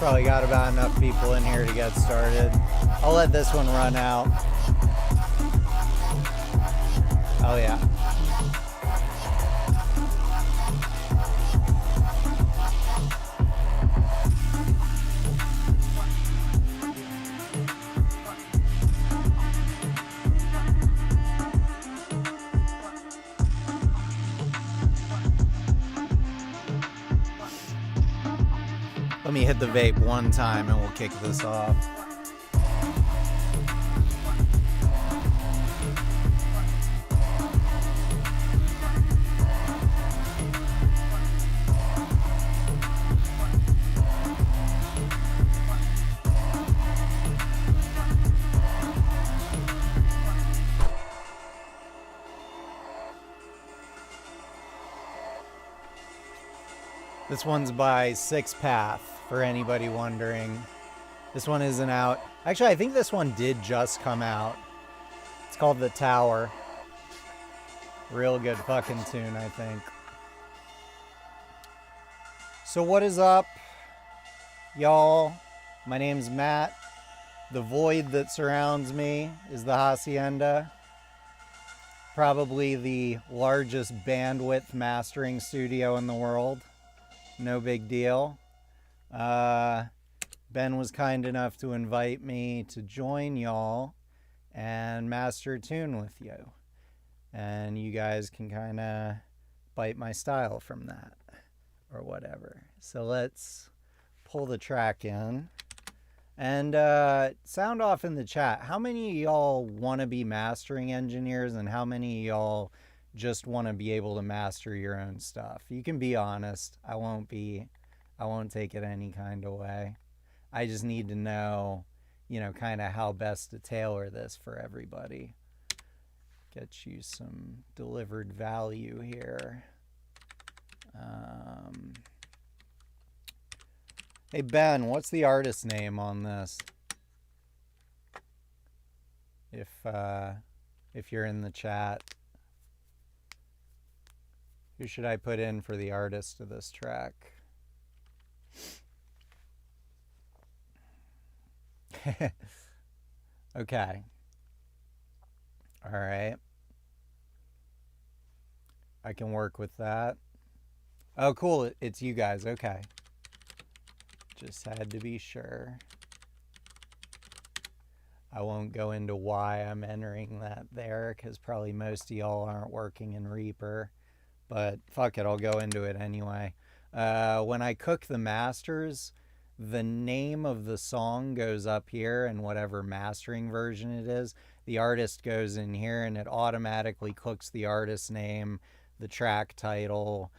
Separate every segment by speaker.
Speaker 1: Probably got about enough people in here to get started. I'll let this one run out. Oh yeah. Let me hit the vape one time and we'll kick this off. This one's by Six Path, for anybody wondering. This one isn't out. Actually, I think this one did just come out. It's called The Tower. Real good fucking tune, I think. So what is up, y'all? My name's Matt. The void that surrounds me is the Hacienda. Probably the largest bandwidth mastering studio in the world. No big deal. Ben was kind enough to invite me to join y'all and master a tune with you. And you guys can kind of bite my style from that or whatever. So let's pull the track in. And sound off in the chat. How many of y'all want to be mastering engineers and how many of y'all just want to be able to master your own stuff? You can be honest. I won't take it any kind of way. I just need to know, kind of how best to tailor this for everybody. Get you some delivered value here. Hey Ben, what's the artist name on this? If you're in the chat. Who should I put in for the artist of this track? Okay. All right. I can work with that. Oh, cool. It's you guys. Okay. Just had to be sure. I won't go into why I'm entering that there, because probably most of y'all aren't working in Reaper. But fuck it, I'll go into it anyway. When I cook the masters, the name of the song goes up here, and whatever mastering version it is, the artist goes in here, and it automatically cooks the artist name, the track title,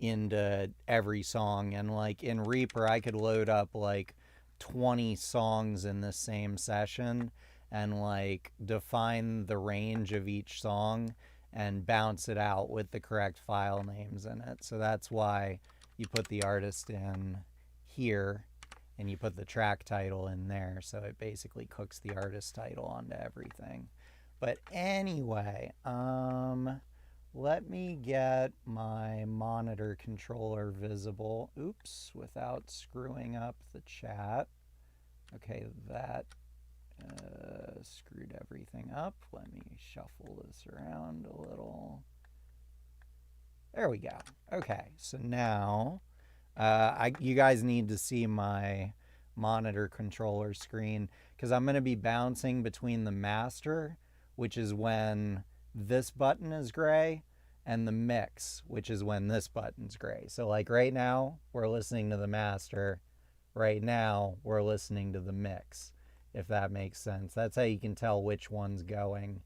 Speaker 1: into every song. And like in Reaper, I could load up like 20 songs in the same session and like define the range of each song and bounce it out with the correct file names in it. So that's why you put the artist in here and you put the track title in there. So it basically cooks the artist title onto everything. But anyway, let me get my monitor controller visible. Oops, without screwing up the chat. Okay, that screwed everything up. Let me shuffle this around a little. There we go. Okay, so now you guys need to see my monitor controller screen because I'm going to be bouncing between the master, which is when this button is gray, and the mix, which is when this button's gray. So like right now, we're listening to the master. Right now, we're listening to the mix, if that makes sense. That's how you can tell which one's going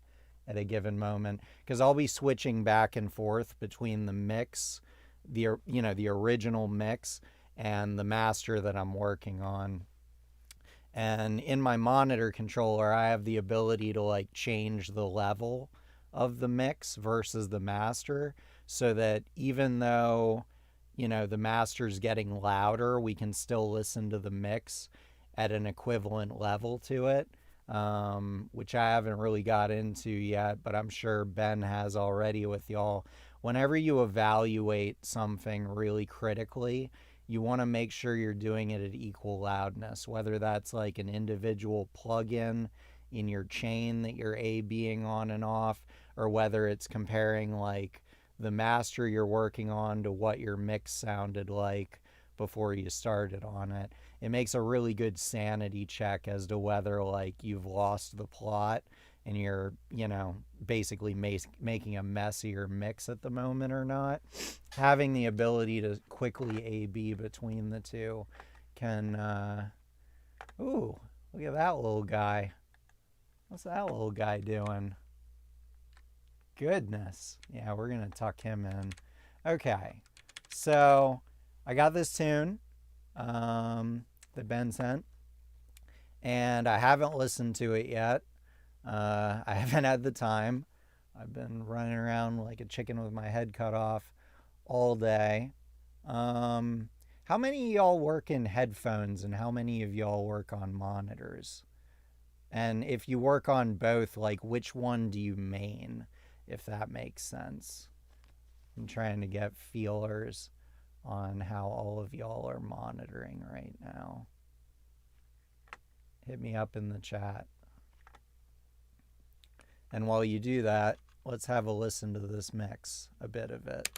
Speaker 1: at a given moment. Because I'll be switching back and forth between the mix, the original mix, and the master that I'm working on. And in my monitor controller, I have the ability to like change the level of the mix versus the master, so that even though the master's getting louder, we can still listen to the mix at an equivalent level to it, which I haven't really got into yet, but I'm sure Ben has already with y'all. Whenever you evaluate something really critically you want to make sure you're doing it at equal loudness, whether that's like an individual plug-in in your chain that you're A/Bing on and off, or whether it's comparing like the master you're working on to what your mix sounded like before you started on it. It makes a really good sanity check as to whether like you've lost the plot and you're, basically making a messier mix at the moment or not. Having the ability to quickly A/B between the two can, ooh, look at that little guy. What's that little guy doing? Goodness. Yeah, we're going to tuck him in. Okay, so I got this tune that Ben sent, and I haven't listened to it yet. I haven't had the time. I've been running around like a chicken with my head cut off all day. How many of y'all work in headphones, and how many of y'all work on monitors? And if you work on both, like which one do you main, if that makes sense? I'm trying to get feelers on how all of y'all are monitoring right now. Hit me up in the chat. And while you do that, let's have a listen to this mix, a bit of it.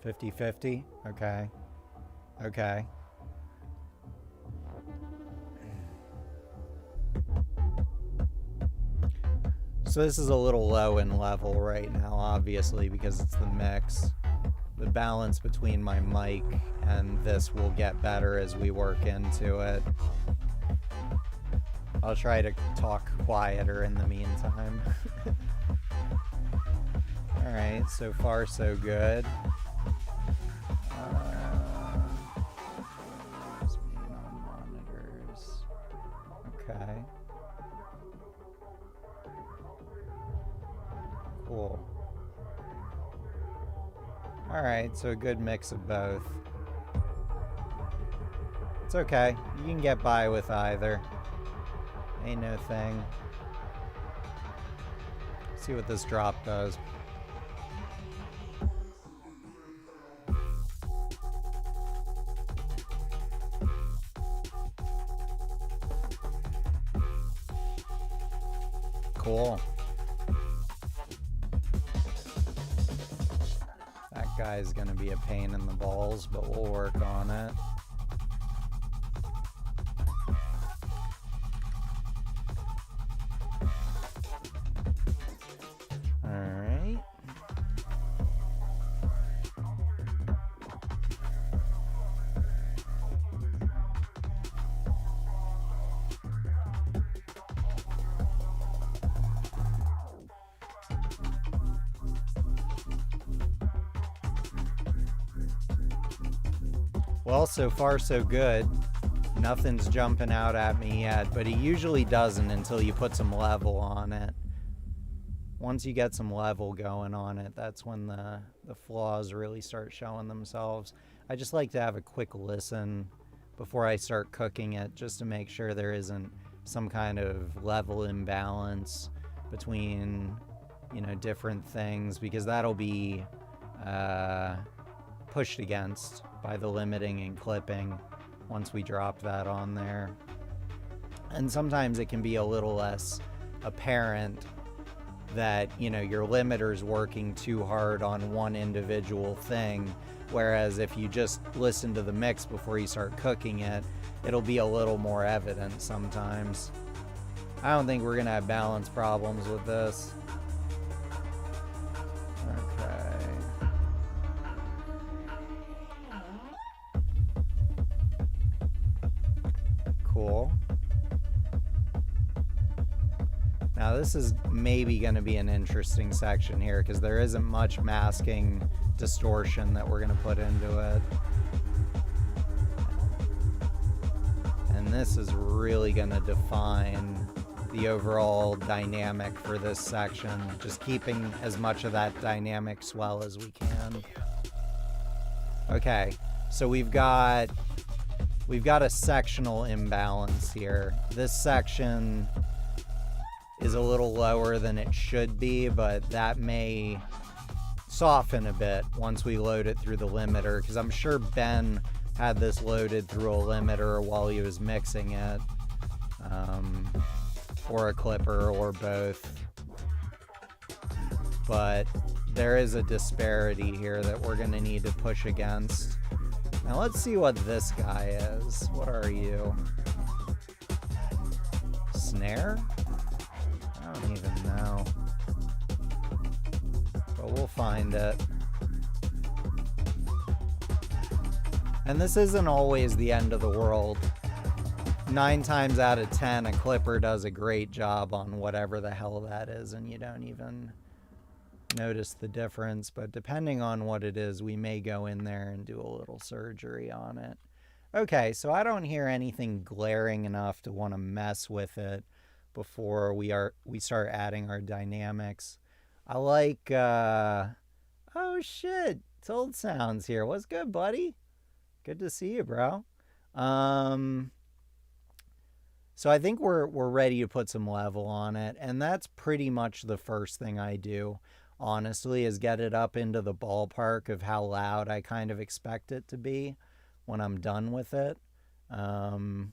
Speaker 1: $50-50? Okay. Okay. So this is a little low in level right now, obviously, because it's the mix. The balance between my mic and this will get better as we work into it. I'll try to talk quieter in the meantime. Alright, so far so good. Monitors. Okay. Cool. Alright, so a good mix of both. It's okay. You can get by with either. Ain't no thing. See what this drop does. Cool. That guy's gonna be a pain in the balls, but we'll work on it. Alright. Well, so far so good. Nothing's jumping out at me yet, but he usually doesn't until you put some level on it. Once you get some level going on it, that's when the flaws really start showing themselves. I just like to have a quick listen before I start cooking it, just to make sure there isn't some kind of level imbalance between, different things, because that'll be pushed against by the limiting and clipping once we drop that on there. And sometimes it can be a little less apparent that, your limiter's working too hard on one individual thing, whereas if you just listen to the mix before you start cooking it, it'll be a little more evident sometimes. I don't think we're gonna have balance problems with this. Okay. Cool. Now this is maybe going to be an interesting section here, because there isn't much masking distortion that we're going to put into it. And this is really going to define the overall dynamic for this section, just keeping as much of that dynamic swell as we can. Okay, so we've got a sectional imbalance here. This section is a little lower than it should be, but that may soften a bit once we load it through the limiter, because I'm sure Ben had this loaded through a limiter while he was mixing it, or a clipper, or both. But there is a disparity here that we're going to need to push against. Now let's see what this guy is. What are you? Snare? I don't even know. But we'll find it. And this isn't always the end of the world. 9 times out of 10, a clipper does a great job on whatever the hell that is, and you don't even notice the difference. But depending on what it is, we may go in there and do a little surgery on it. Okay, so I don't hear anything glaring enough to want to mess with it before we start adding our dynamics. I like, oh shit, Told Sounds here. What's good, buddy? Good to see you, bro. So I think we're ready to put some level on it, and that's pretty much the first thing I do, honestly, is get it up into the ballpark of how loud I kind of expect it to be when I'm done with it, and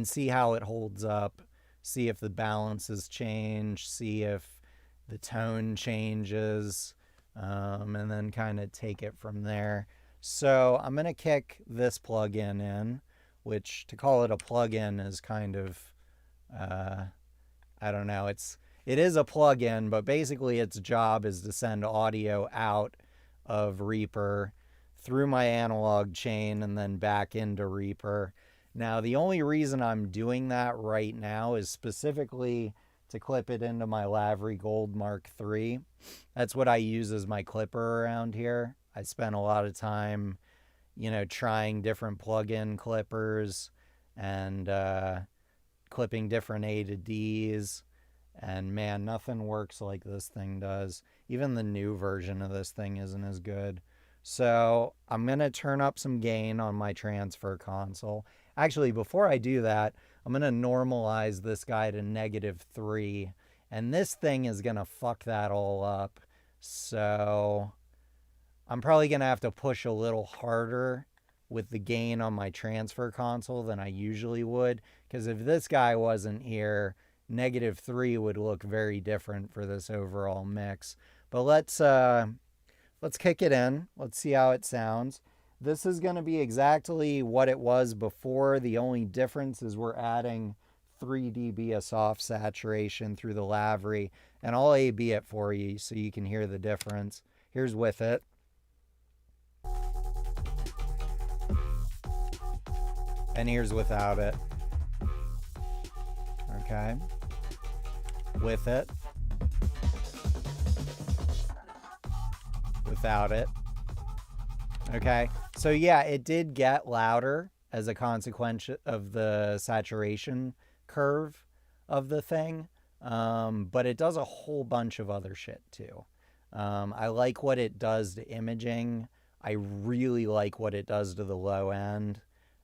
Speaker 1: see how it holds up, see if the balances change, see if the tone changes, and then kind of take it from there. So I'm going to kick this plugin in, which, to call it a plugin is kind of, I don't know, it is a plugin, but basically its job is to send audio out of Reaper through my analog chain and then back into Reaper. Now, the only reason I'm doing that right now is specifically to clip it into my Lavery Gold Mark III. That's what I use as my clipper around here. I spent a lot of time, trying different plug-in clippers and clipping different A to Ds. And man, nothing works like this thing does. Even the new version of this thing isn't as good. So I'm going to turn up some gain on my transfer console. Actually, before I do that, I'm going to normalize this guy to -3. And this thing is going to fuck that all up. So I'm probably going to have to push a little harder with the gain on my transfer console than I usually would. Because if this guy wasn't here, -3 would look very different for this overall mix. But let's kick it in. Let's see how it sounds. This is going to be exactly what it was before. The only difference is we're adding 3 dB of soft saturation through the Lavery. And I'll A/B it for you so you can hear the difference. Here's with it. And here's without it. Okay. With it. Without it. Okay. So yeah, it did get louder as a consequence of the saturation curve of the thing. But it does a whole bunch of other shit too. I like what it does to imaging. I really like what it does to the low end.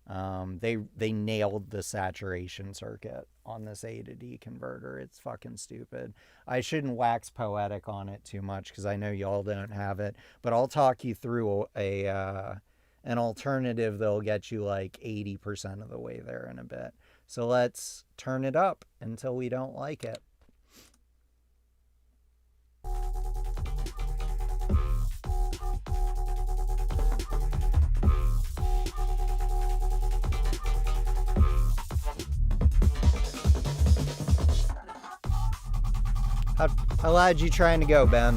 Speaker 1: They nailed the saturation circuit on this A to D converter. It's fucking stupid. I shouldn't wax poetic on it too much because I know y'all don't have it, but I'll talk you through an alternative that'll get you like 80% of the way there in a bit. So let's turn it up until we don't like it. How loud you trying to go, Ben?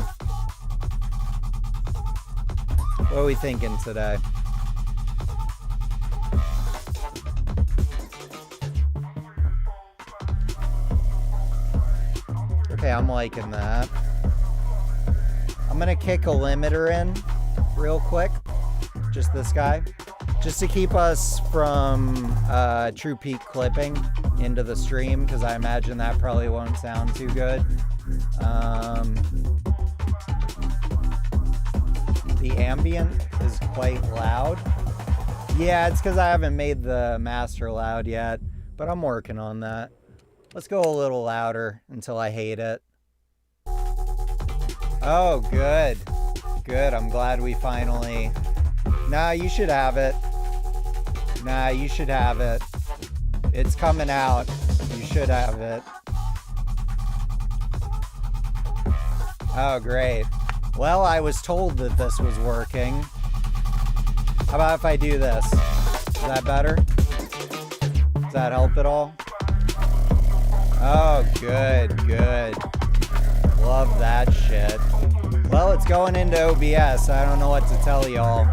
Speaker 1: What are we thinking today? Okay, I'm liking that. I'm gonna kick a limiter in real quick. Just this guy. Just to keep us from true peak clipping into the stream, because I imagine that probably won't sound too good. The ambient is quite loud. Yeah, it's because I haven't made the master loud yet, but I'm working on that. Let's go a little louder until I hate it. Oh, good. Good. I'm glad we finally... Nah, you should have it. Nah, you should have it. It's coming out. You should have it. Oh, great. Well, I was told that this was working. How about if I do this? Is that better? Does that help at all? Oh, good, good. Love that shit. Well, it's going into OBS. I don't know what to tell y'all.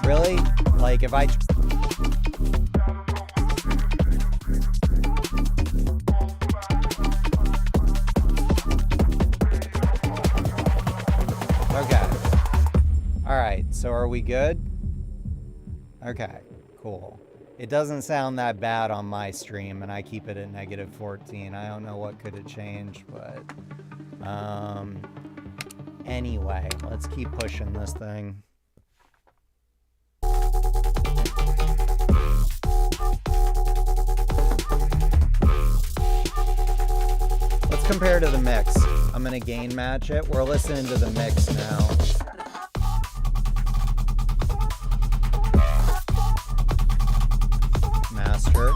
Speaker 1: Really? Like, if I... Okay. Alright, so are we good? Okay, cool. It doesn't sound that bad on my stream, and I keep it at -14. I don't know what could have changed, but... Anyway, let's keep pushing this thing. Let's compare to the mix. I'm gonna gain match it. We're listening to the mix now. Master.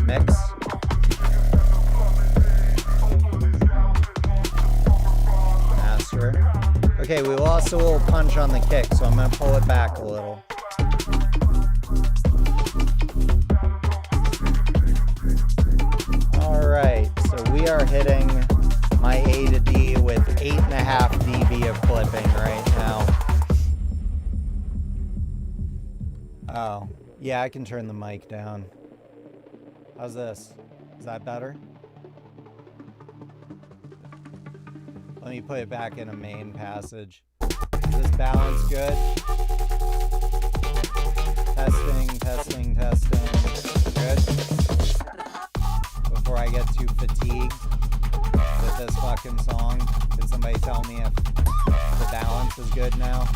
Speaker 1: Mix. Master. Okay, we lost a little punch on the kick, so I'm going to pull it back a little. Alright, so we are hitting my A to D with 8.5 dB of clipping right now. Oh, yeah, I can turn the mic down. How's this? Is that better? Let me put it back in a main passage. Is this balance good? Testing, testing, testing. Good? Before I get too fatigued with this fucking song, can somebody tell me if the balance is good now?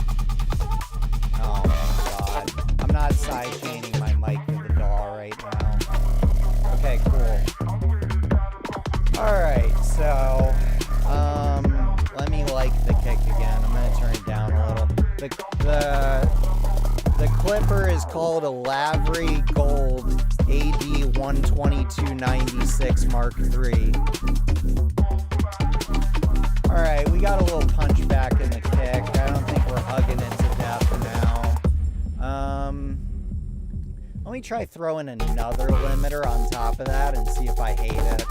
Speaker 1: Oh my god. I'm not side chaining my mic to the DAW right now. Okay, cool. Alright, so let me like the kick again. I'm gonna turn it down a little. The clipper is called a Lavery Gold AD 12296 Mark III. Alright, we got a little punch back in the kick. I don't think we're hugging it to death now. Let me try throwing another limiter on top of that and see if I hate it.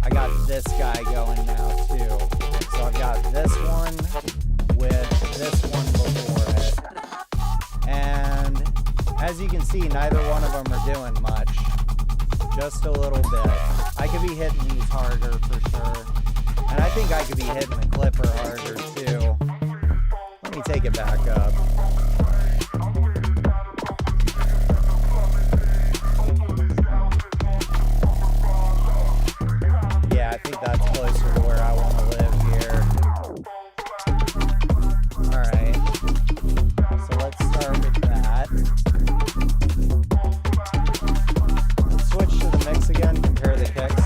Speaker 1: I got this guy going now too. So I've got this one with this one before it. And as you can see, neither one of them are doing much. Just a little bit. I could be hitting these harder for sure. And I think I could be hitting the clipper harder too. Let me take it back up. Yeah, I think that's closer to where I want to live here. Alright. So let's start with that. Let's switch to the mix again, compare the kicks.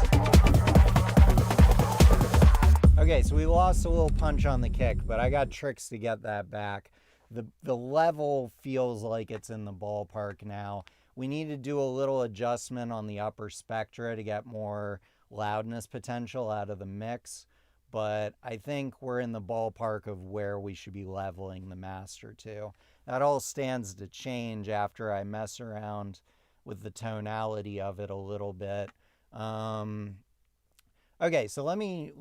Speaker 1: Okay, so we lost a little punch on the kick, but I got tricks to get that back. The level feels like it's in the ballpark now. We need to do a little adjustment on the upper spectra to get more loudness potential out of the mix, but I think we're in the ballpark of where we should be leveling the master to. That all stands to change after I mess around with the tonality of it a little bit. Okay, so let me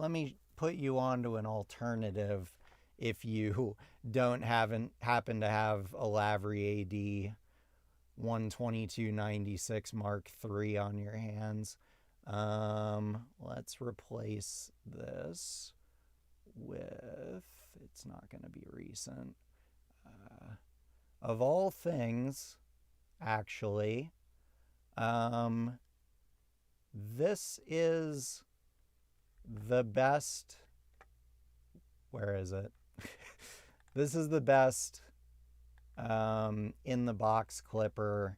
Speaker 1: put you onto an alternative if you don't happen to have a Lavery AD 12296 Mark III on your hands. Let's replace this with, it's not going to be recent. Of all things, actually, this is the best Where is it? This is the best in the box clipper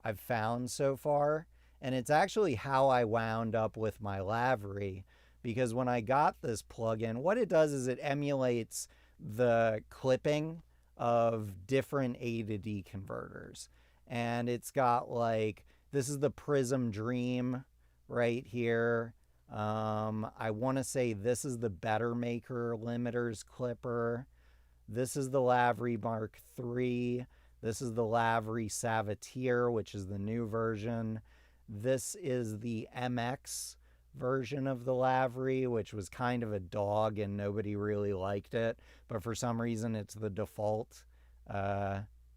Speaker 1: I've found so far. And it's actually how I wound up with my Lavery, because when I got this plugin, what it does is it emulates the clipping of different A to D converters. And it's got like, this is the Prism Dream right here. I want to say this is the Better Maker Limiters clipper. This is the Lavery Mark III. This is the Lavery Savatier, which is the new version. This is the MX version of the Lavery, which was kind of a dog and nobody really liked it. But for some reason, it's the default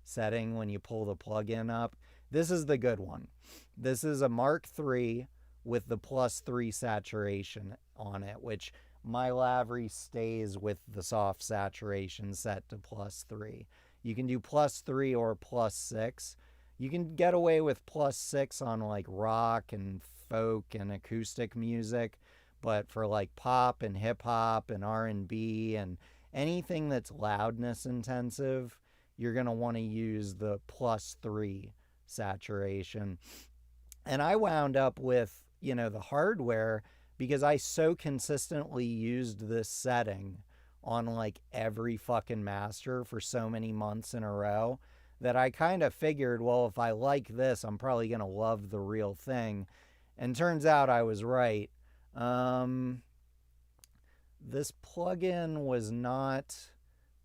Speaker 1: setting when you pull the plugin up. This is the good one. This is a Mark III with the +3 saturation on it, which my Lavery stays with the soft saturation set to +3. You can do +3 or +6. You can get away with +6 on like rock and folk and acoustic music, but for like pop and hip hop and R&B and anything that's loudness intensive, you're going to want to use the +3 saturation. And I wound up with, the hardware because I so consistently used this setting on like every fucking master for so many months in a row that I kind of figured, well, if I like this, I'm probably going to love the real thing. And turns out I was right. This plugin was not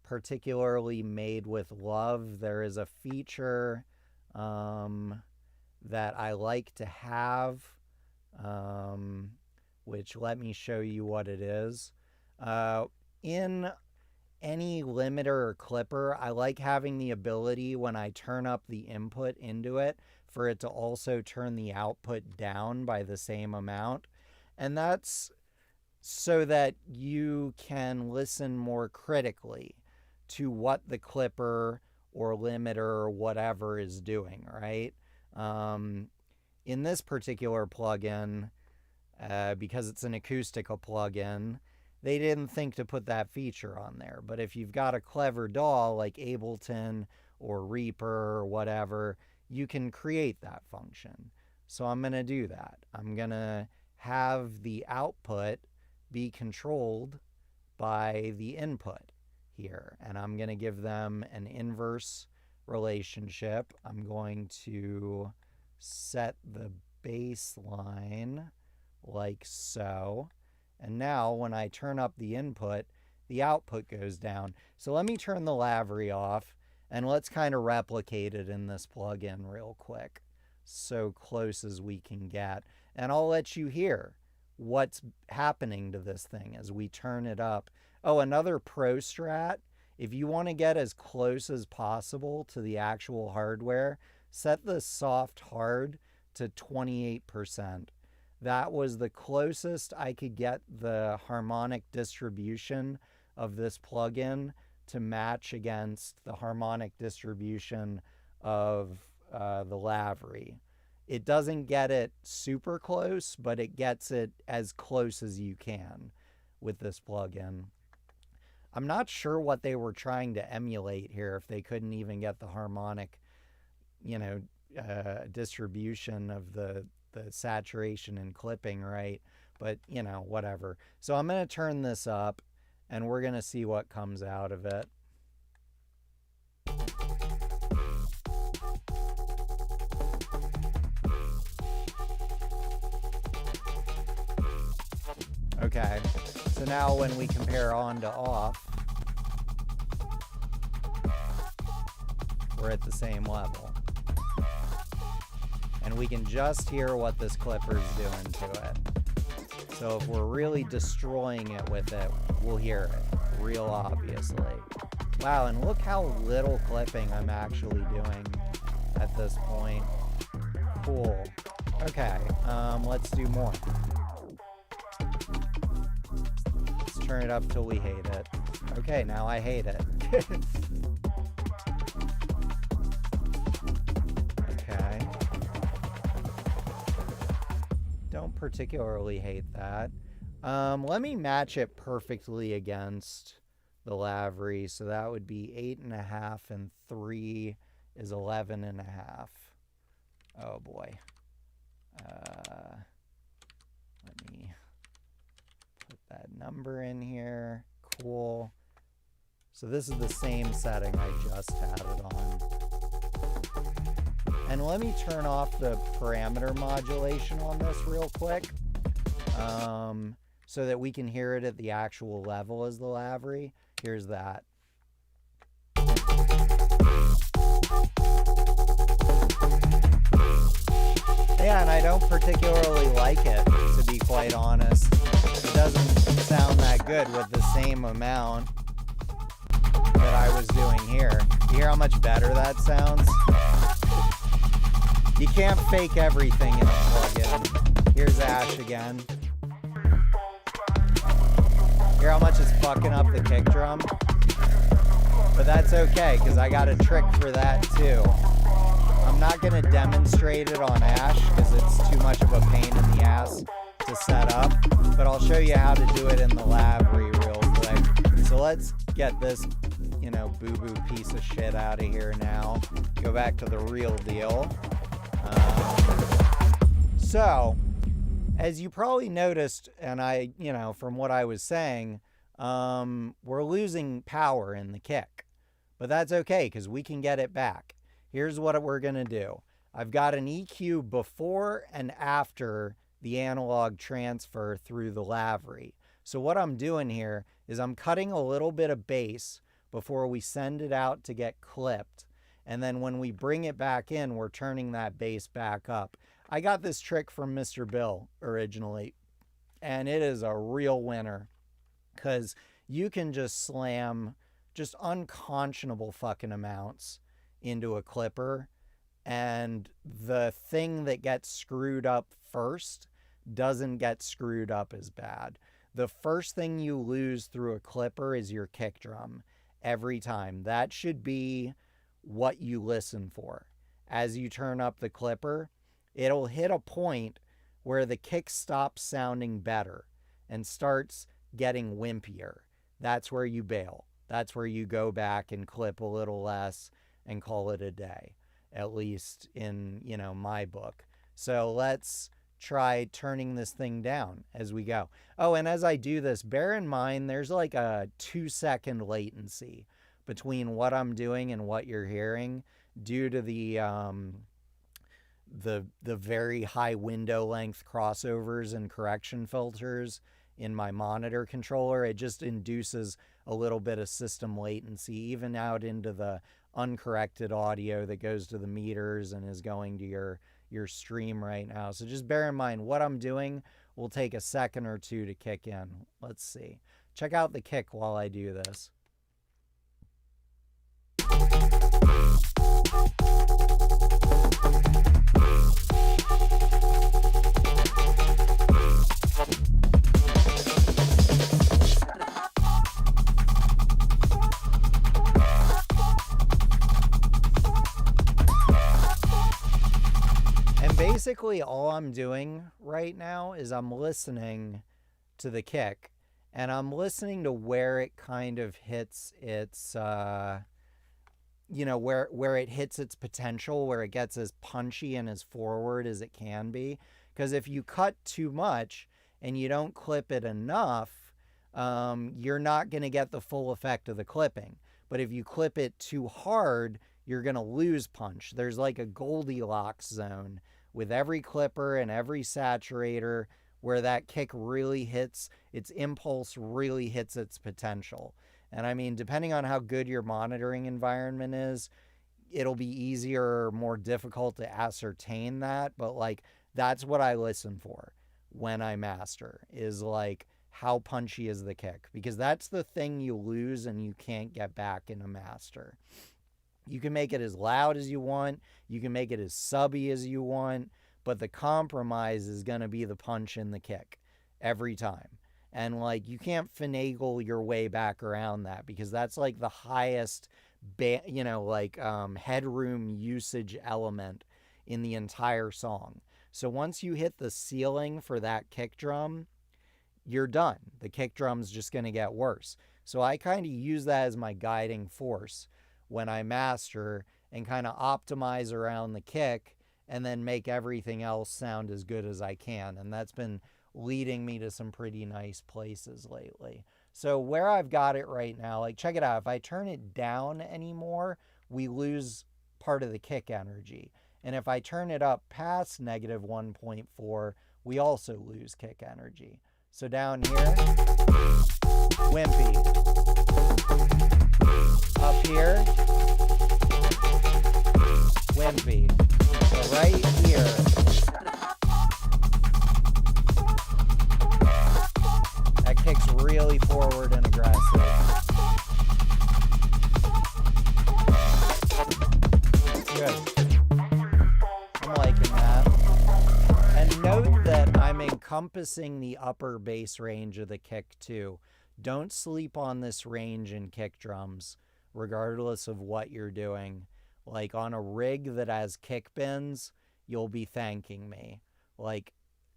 Speaker 1: particularly made with love. There is a feature that I like to have, which let me show you what it is. In any limiter or clipper, I like having the ability when I turn up the input into it for it to also turn the output down by the same amount. And that's so that you can listen more critically to what the clipper or limiter or whatever is doing, right? In this particular plugin, because it's an acoustical plugin, they didn't think to put that feature on there. But if you've got a clever DAW like Ableton or Reaper or whatever, you can create that function. So I'm going to do that. I'm going to have the output be controlled by the input here. And I'm going to give them an inverse relationship. I'm going to set the baseline like so. And now when I turn up the input, the output goes down. So let me turn the Lavery off and let's kind of replicate it in this plugin real quick, so close as we can get. And I'll let you hear what's happening to this thing as we turn it up. Oh, another pro strat, if you want to get as close as possible to the actual hardware, set the soft hard to 28%. That was the closest I could get the harmonic distribution of this plugin to match against the harmonic distribution of the Lavery. It doesn't get it super close, but it gets it as close as you can with this plugin. I'm not sure what they were trying to emulate here, if they couldn't even get the harmonic, distribution of the saturation and clipping right, but whatever. So I'm going to turn this up and we're going to see what comes out of it. Okay, so now when we compare on to off, we're at the same level. And we can just hear what this clipper is doing to it. So if we're really destroying it with it, we'll hear it real obviously. Wow, and look how little clipping I'm actually doing at this point. Cool. Okay, let's do more. Let's turn it up till we hate it. Okay, now I hate it. Okay. Don't particularly hate that. Let me match it perfectly against the Lavery. So that would be 8.5 and 3 is 11.5. Oh boy. Let me put that number in here. Cool. So this is the same setting I just had it on. And let me turn off the parameter modulation on this real quick, so that we can hear it at the actual level as the Lavery. Here's that. Yeah, and I don't particularly like it, to be quite honest. It doesn't sound that good with the same amount that I was doing here. You hear how much better that sounds? You can't fake everything in a plugin. Here's Ash again. Hear how much it's fucking up the kick drum? But that's okay, because I got a trick for that too. I'm not going to demonstrate it on Ash, because it's too much of a pain in the ass to set up. But I'll show you how to do it in the Lavery real quick. So let's get this, boo-boo piece of shit out of here now. Go back to the real deal. So, as you probably noticed, and I, from what I was saying, we're losing power in the kick. But that's okay, because we can get it back. Here's what we're going to do. I've got an EQ before and after the analog transfer through the Lavery. So what I'm doing here is I'm cutting a little bit of bass before we send it out to get clipped. And then when we bring it back in, we're turning that bass back up. I got this trick from Mr. Bill originally, and it is a real winner, because you can just slam just unconscionable fucking amounts into a clipper, and the thing that gets screwed up first doesn't get screwed up as bad. The first thing you lose through a clipper is your kick drum every time. That should be what you listen for. As you turn up the clipper, it'll hit a point where the kick stops sounding better and starts getting wimpier. That's where you bail. That's where you go back and clip a little less and call it a day, at least in, my book. So let's try turning this thing down as we go. Oh, and as I do this, bear in mind there's like a 2-second latency between what I'm doing and what you're hearing due to the very high window length crossovers and correction filters in my monitor controller. It just induces a little bit of system latency, even out into the uncorrected audio that goes to the meters and is going to your stream right now. So just bear in mind what I'm doing will take a second or two to kick in. Let's see. Check out the kick while I do this. Basically, all I'm doing right now is I'm listening to the kick, and I'm listening to where it kind of hits its, where it hits its potential, where it gets as punchy and as forward as it can be. Because if you cut too much and you don't clip it enough, you're not going to get the full effect of the clipping. But if you clip it too hard, you're going to lose punch. There's like a Goldilocks zone with every clipper and every saturator where that kick really hits, its impulse really hits its potential. And I mean, depending on how good your monitoring environment is, it'll be easier or more difficult to ascertain that. But like, that's what I listen for when I master, is like, how punchy is the kick? Because that's the thing you lose and you can't get back in a master. You can make it as loud as you want. You can make it as subby as you want. But the compromise is going to be the punch in the kick every time. And like, you can't finagle your way back around that, because that's like the highest, headroom usage element in the entire song. So once you hit the ceiling for that kick drum, you're done. The kick drum's just going to get worse. So I kind of use that as my guiding force when I master and kind of optimize around the kick and then make everything else sound as good as I can. And that's been leading me to some pretty nice places lately. So where I've got it right now, like check it out. If I turn it down anymore, we lose part of the kick energy. And if I turn it up past negative 1.4, we also lose kick energy. So down here, wimpy. Up here, wimpy. So right here, that kicks really forward and aggressive. Good. I'm liking that. And note that I'm encompassing the upper bass range of the kick too. Don't sleep on this range in kick drums, regardless of what you're doing. Like on a rig that has kick bends, you'll be thanking me. Like,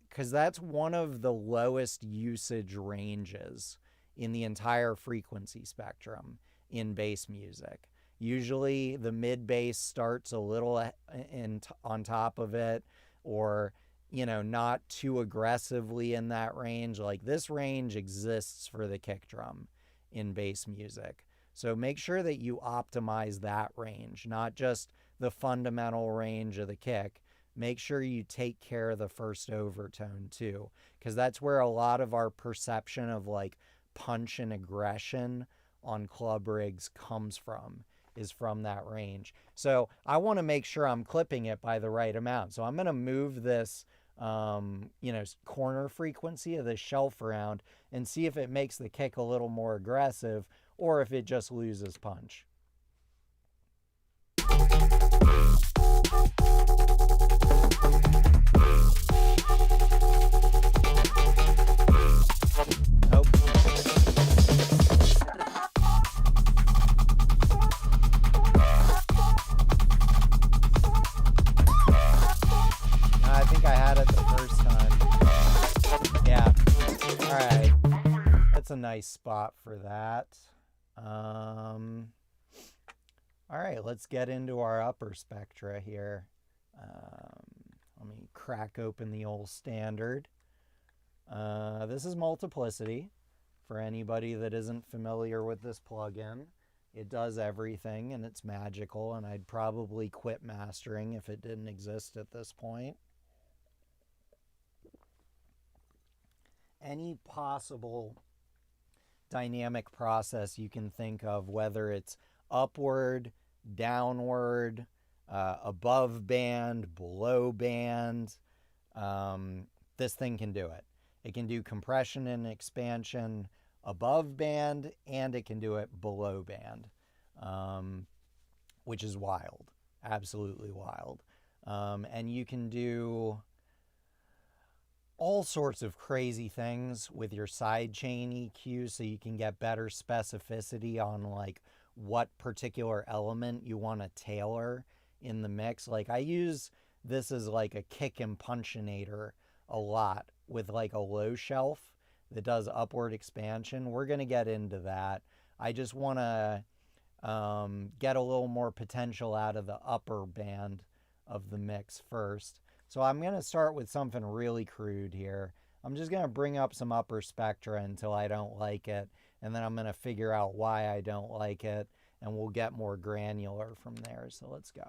Speaker 1: because that's one of the lowest usage ranges in the entire frequency spectrum in bass music. Usually the mid bass starts a little on top of it, or not too aggressively in that range. Like this range exists for the kick drum in bass music. So make sure that you optimize that range, not just the fundamental range of the kick. Make sure you take care of the first overtone too, because that's where a lot of our perception of like punch and aggression on club rigs comes from, is from that range. So I want to make sure I'm clipping it by the right amount. So I'm going to move this corner frequency of this shelf around and see if it makes the kick a little more aggressive or if it just loses punch. Nope. I think I had it the first time. Yeah. All right. That's a nice spot for that. All right, let's get into our upper spectra here. Let me crack open the old standard. This is Multiplicity. For anybody that isn't familiar with this plugin, it does everything and it's magical, and I'd probably quit mastering if it didn't exist at this point. Any possible dynamic process you can think of, whether it's upward, downward, above band, below band, this thing can do it. It can do compression and expansion above band, and it can do it below band, which is wild, absolutely wild. And you can do all sorts of crazy things with your sidechain EQ, so you can get better specificity on like what particular element you want to tailor in the mix. Like I use this as like a kick and punchinator a lot with like a low shelf that does upward expansion. We're going to get into that. I just want to get a little more potential out of the upper band of the mix first. So I'm going to start with something really crude here. I'm just going to bring up some upper spectra until I don't like it, and then I'm going to figure out why I don't like it, and we'll get more granular from there. So let's go.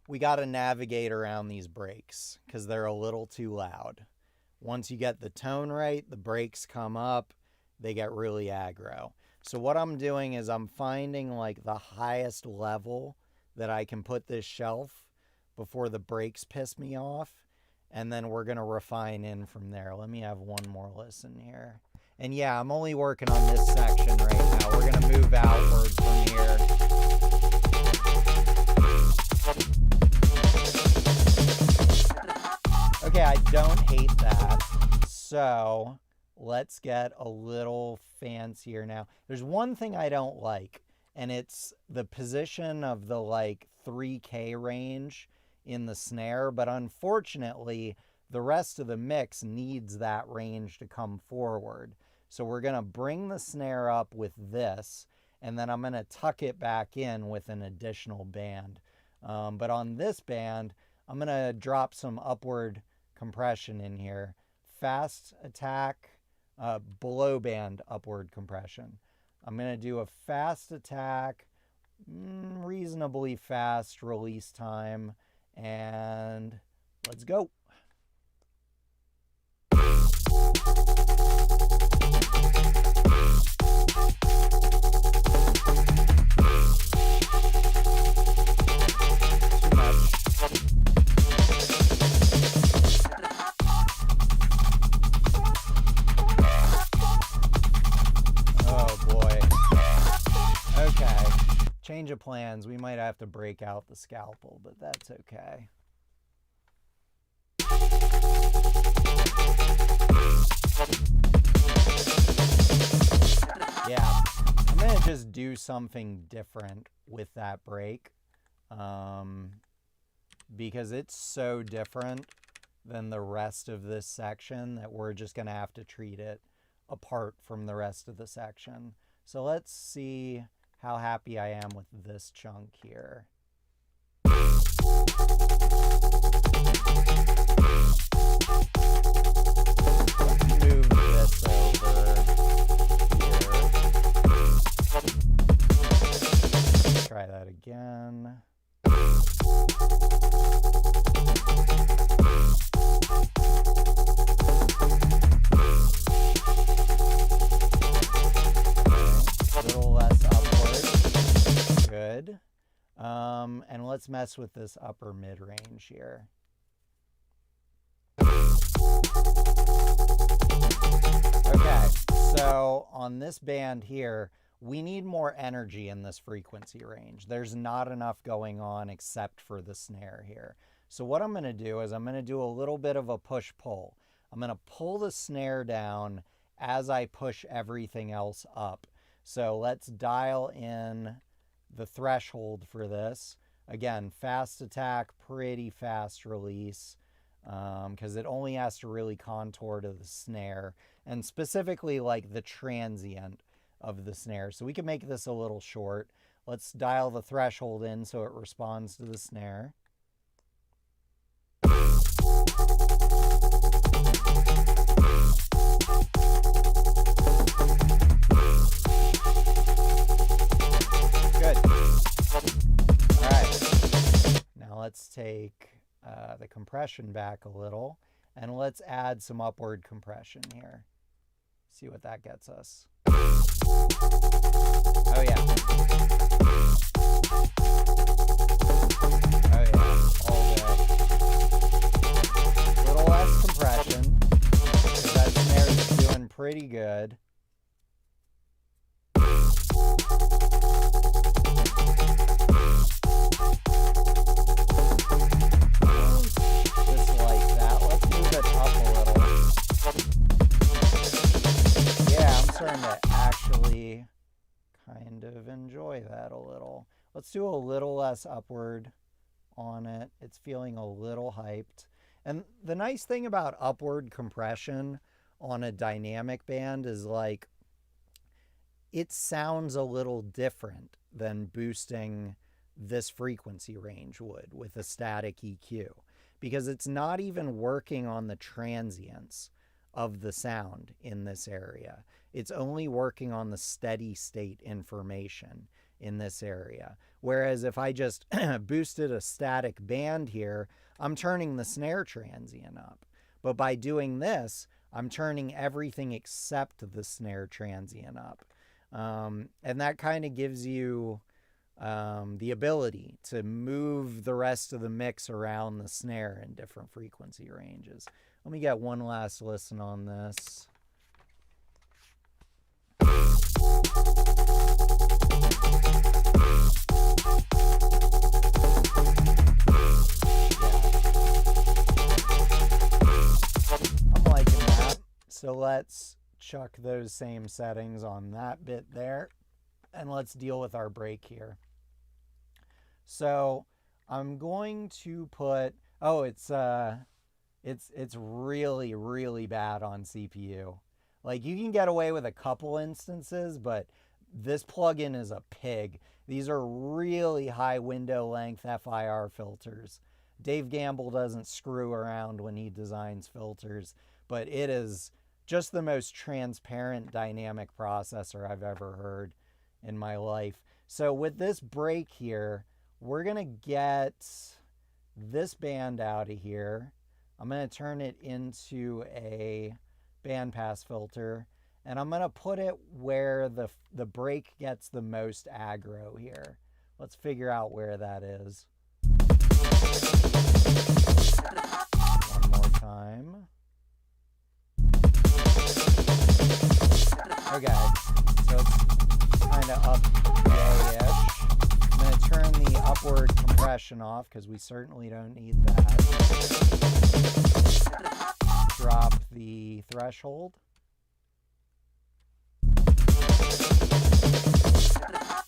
Speaker 1: We got to navigate around these breaks because they're a little too loud. Once you get the tone right, the breaks come up, they get really aggro. So what I'm doing is I'm finding like the highest level that I can put this shelf before the breaks piss me off, and then we're going to refine in from there. Let me have one more listen here. And yeah, I'm only working on this section right now. We're going to move outward from here. Okay, I don't hate that. So let's get a little fancier now. There's one thing I don't like, and it's the position of the like 3K range in the snare. But unfortunately, the rest of the mix needs that range to come forward. So we're going to bring the snare up with this, and then I'm going to tuck it back in with an additional band. But on this band, I'm going to drop some upward compression in here. Fast attack, below band upward compression. I'm going to do a fast attack, reasonably fast release time, and let's go. Change of plans. We might have to break out the scalpel, but that's okay. Yeah, I'm going to just do something different with that break because it's so different than the rest of this section that we're just going to have to treat it apart from the rest of the section. So let's see how happy I am with this chunk here. Let's move this over here. Try that again. A little less upward. Good. And let's mess with this upper mid-range here. Okay, so on this band here, we need more energy in this frequency range. There's not enough going on except for the snare here. So what I'm going to do is I'm going to do a little bit of a push-pull. I'm going to pull the snare down as I push everything else up. So let's dial in the threshold for this. Again, fast attack, pretty fast release, because it only has to really contour to the snare, and specifically like the transient of the snare. So we can make this a little short. Let's dial the threshold in so it responds to the snare. Good. All right. Now let's take the compression back a little, and let's add some upward compression here. See what that gets us. Oh yeah. Oh yeah, all day. A little less compression, because that snare is doing pretty good. Just like that. Let's move it up a little. Yeah, I'm starting to actually kind of enjoy that a little. Let's do a little less upward on it. It's feeling a little hyped. And the nice thing about upward compression on a dynamic band is like it sounds a little different than boosting this frequency range would with a static EQ, because it's not even working on the transients of the sound in this area. It's only working on the steady state information in this area. Whereas if I just boosted a static band here, I'm turning the snare transient up. But by doing this, I'm turning everything except the snare transient up. And that kind of gives you the ability to move the rest of the mix around the snare in different frequency ranges. Let me get one last listen on this. let's chuck those same settings on that bit there. And let's deal with our break here. So I'm going to put, oh, it's really, really bad on CPU. Like, you can get away with a couple instances, but this plugin is a pig. These are really high window length FIR filters. Dave Gamble doesn't screw around when he designs filters, but it is just the most transparent dynamic processor I've ever heard in my life. So with this break here, we're going to get this band out of here. I'm going to turn it into a bandpass filter, and I'm going to put it where the break gets the most aggro here. Let's figure out where that is. One more time. Okay, so it's kind of up low-ish. I'm going to turn the upward compression off because we certainly don't need that. Drop the threshold.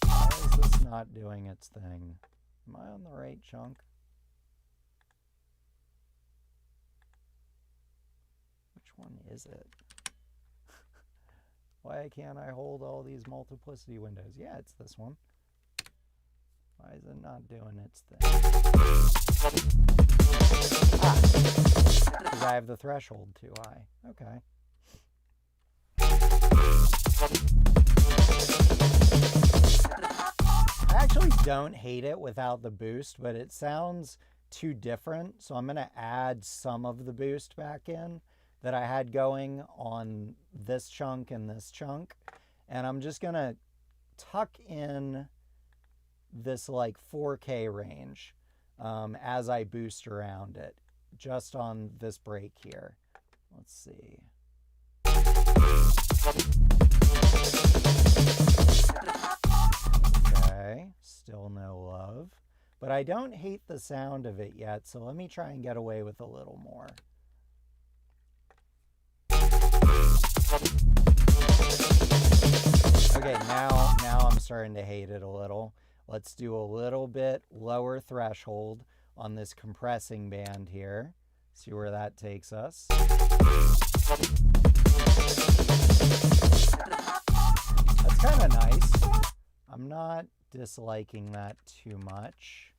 Speaker 1: Why is this not doing its thing? Am I on the right chunk? Which one is it? Why can't I hold all these multiplicity windows? Yeah, it's this one. Why is it not doing its thing? Because I have the threshold too high. Okay. I actually don't hate it without the boost, but it sounds too different. So I'm going to add some of the boost back in that I had going on this chunk and this chunk. And I'm just going to tuck in this like 4K range as I boost around it, just on this break here. Let's see. Okay, still no love. But I don't hate the sound of it yet, so let me try and get away with a little more. Okay, now I'm starting to hate it a little. Let's do a little bit lower threshold on this compressing band here. See where that takes us. That's kind of nice. I'm not disliking that too much.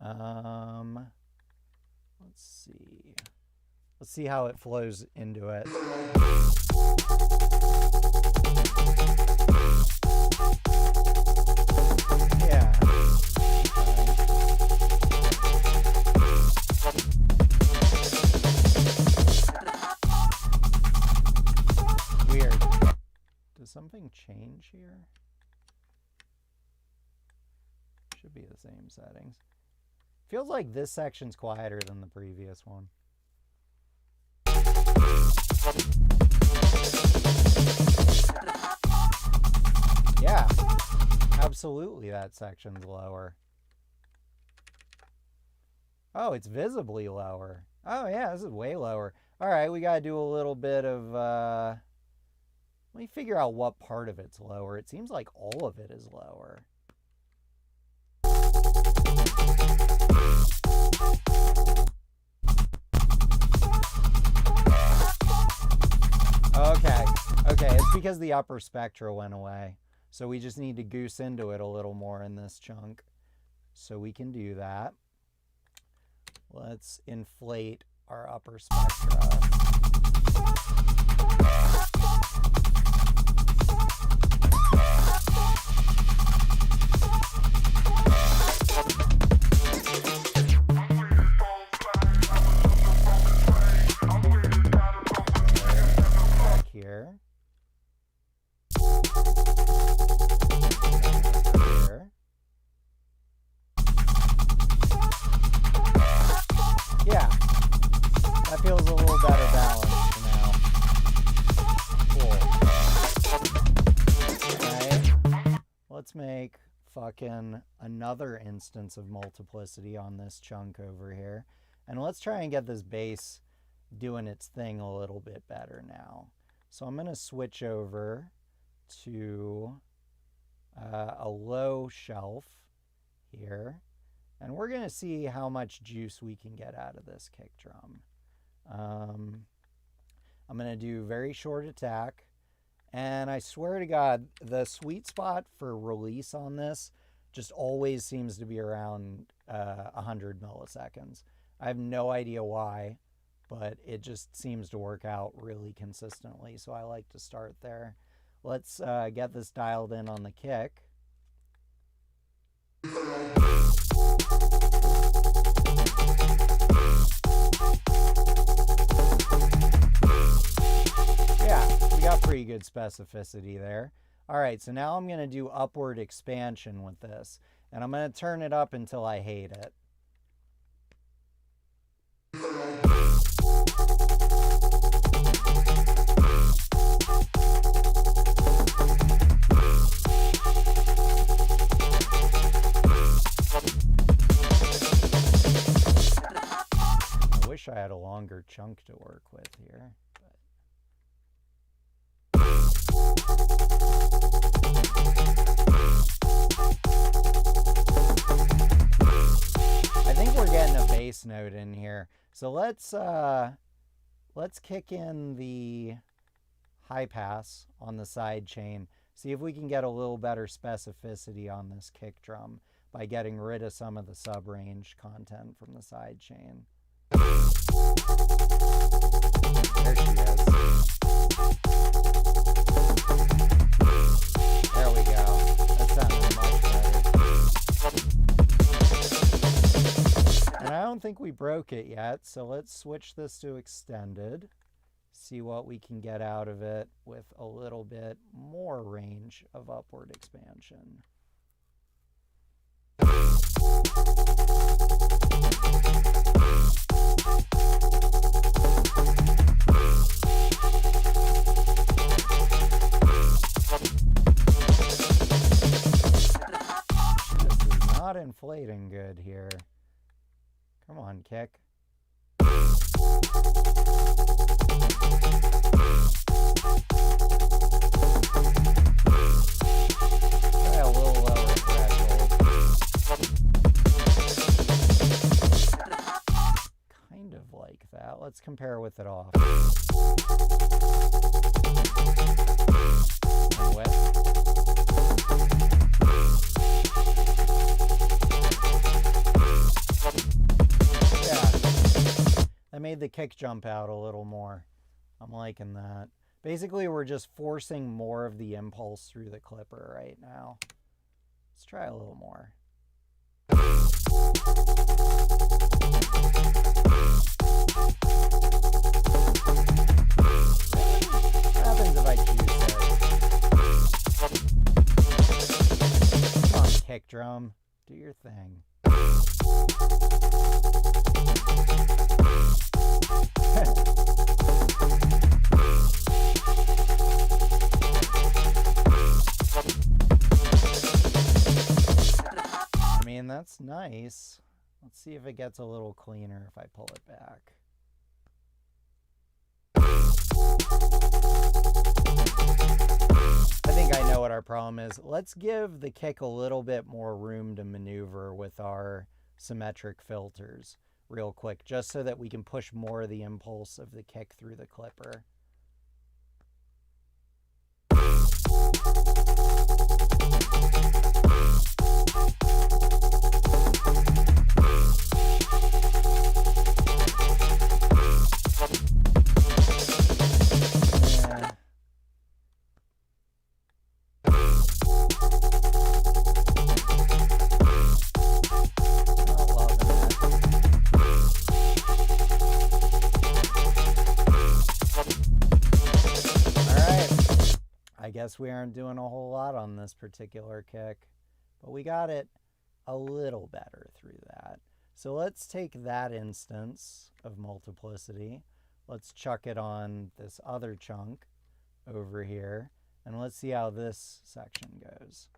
Speaker 1: Let's see. Let's see how it flows into it. Yeah. Weird. Does something change here? Should be the same settings. Feels like this section's quieter than the previous one. Yeah, absolutely that section's lower. Oh, it's visibly lower. Oh yeah, this is way lower. All right, we gotta do a little bit of, let me figure out what part of it's lower. It seems like all of it is lower. Okay, it's because the upper spectra went away. So we just need to goose into it a little more in this chunk. So we can do that. Let's inflate our upper spectra. Here. Yeah, that feels a little better balanced now. Cool. Okay, let's make fucking another instance of multiplicity on this chunk over here. And let's try and get this bass doing its thing a little bit better now. So I'm going to switch over to a low shelf here. And we're going to see how much juice we can get out of this kick drum. I'm going to do very short attack. And I swear to God, the sweet spot for release on this just always seems to be around 100 milliseconds. I have no idea why, but it just seems to work out really consistently. So I like to start there. Let's get this dialed in on the kick. Yeah, we got pretty good specificity there. All right, so now I'm going to do upward expansion with this, and I'm going to turn it up until I hate it. I wish I had a longer chunk to work with here. I think we're getting a bass note in here. So let's kick in the high pass on the side chain. See if we can get a little better specificity on this kick drum by getting rid of some of the sub-range content from the side chain. There she is. There we go. That sounded much better. And I don't think we broke it yet, so let's switch this to extended. See what we can get out of it with a little bit more range of upward expansion. Not inflating good here. Come on, kick. Try a little lower threshold. Kind of like that. Let's compare with it off. And wet. That made the kick jump out a little more. I'm liking that. Basically, we're just forcing more of the impulse through the clipper right now. Let's try a little more. What happens if I juice it? Come on, kick drum. Do your thing. I mean, that's nice. Let's see if it gets a little cleaner if I pull it back. I think I know what our problem is. Let's give the kick a little bit more room to maneuver with our symmetric filters real quick, just so that we can push more of the impulse of the kick through the clipper. I guess we aren't doing a whole lot on this particular kick, but we got it a little better through that. So let's take that instance of multiplicity. Let's chuck it on this other chunk over here, and let's see how this section goes.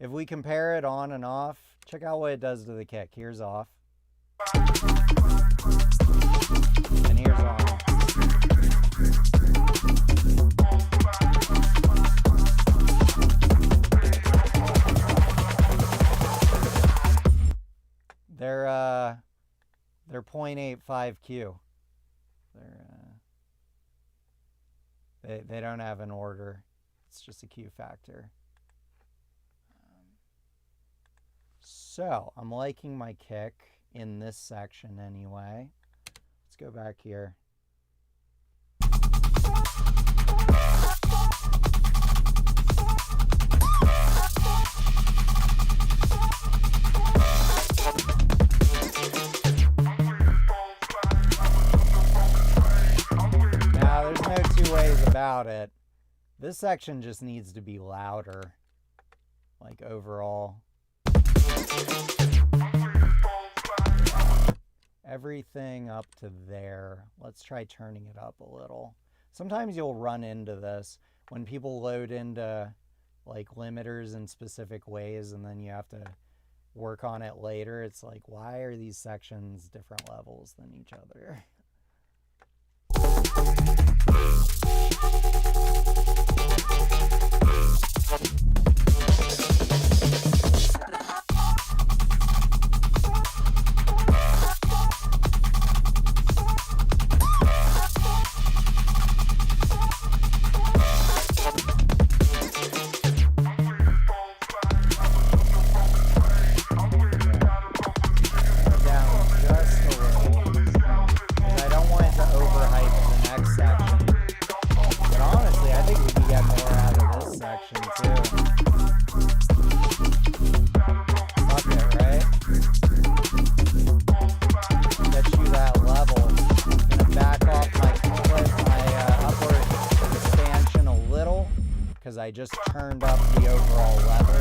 Speaker 1: if we compare it on and off, check out what it does to the kick. Here's off. And here's on. They're 0.85 Q. They don't have an order. It's just a Q factor. So I'm liking my kick in this section anyway. Let's go back here. Now, there's no two ways about it. This section just needs to be louder, like overall. Everything up to there. Let's try turning it up a little. Sometimes you'll run into this when people load into like limiters in specific ways and then you have to work on it later. It's like, why are these sections different levels than each other? I just turned up the overall level.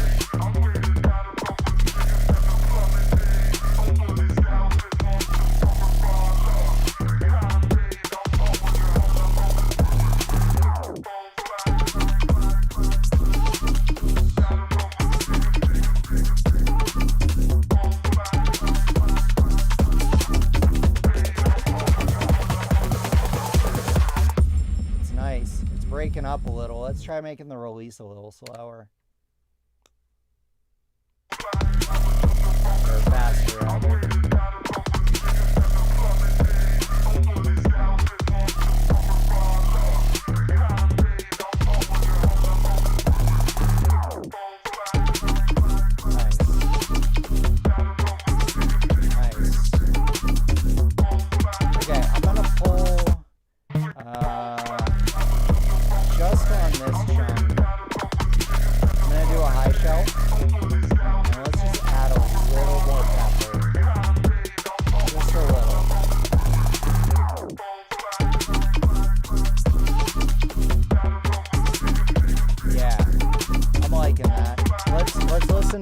Speaker 1: It's nice. It's breaking up a little. Let's try making the release a little slower. Or faster, rather.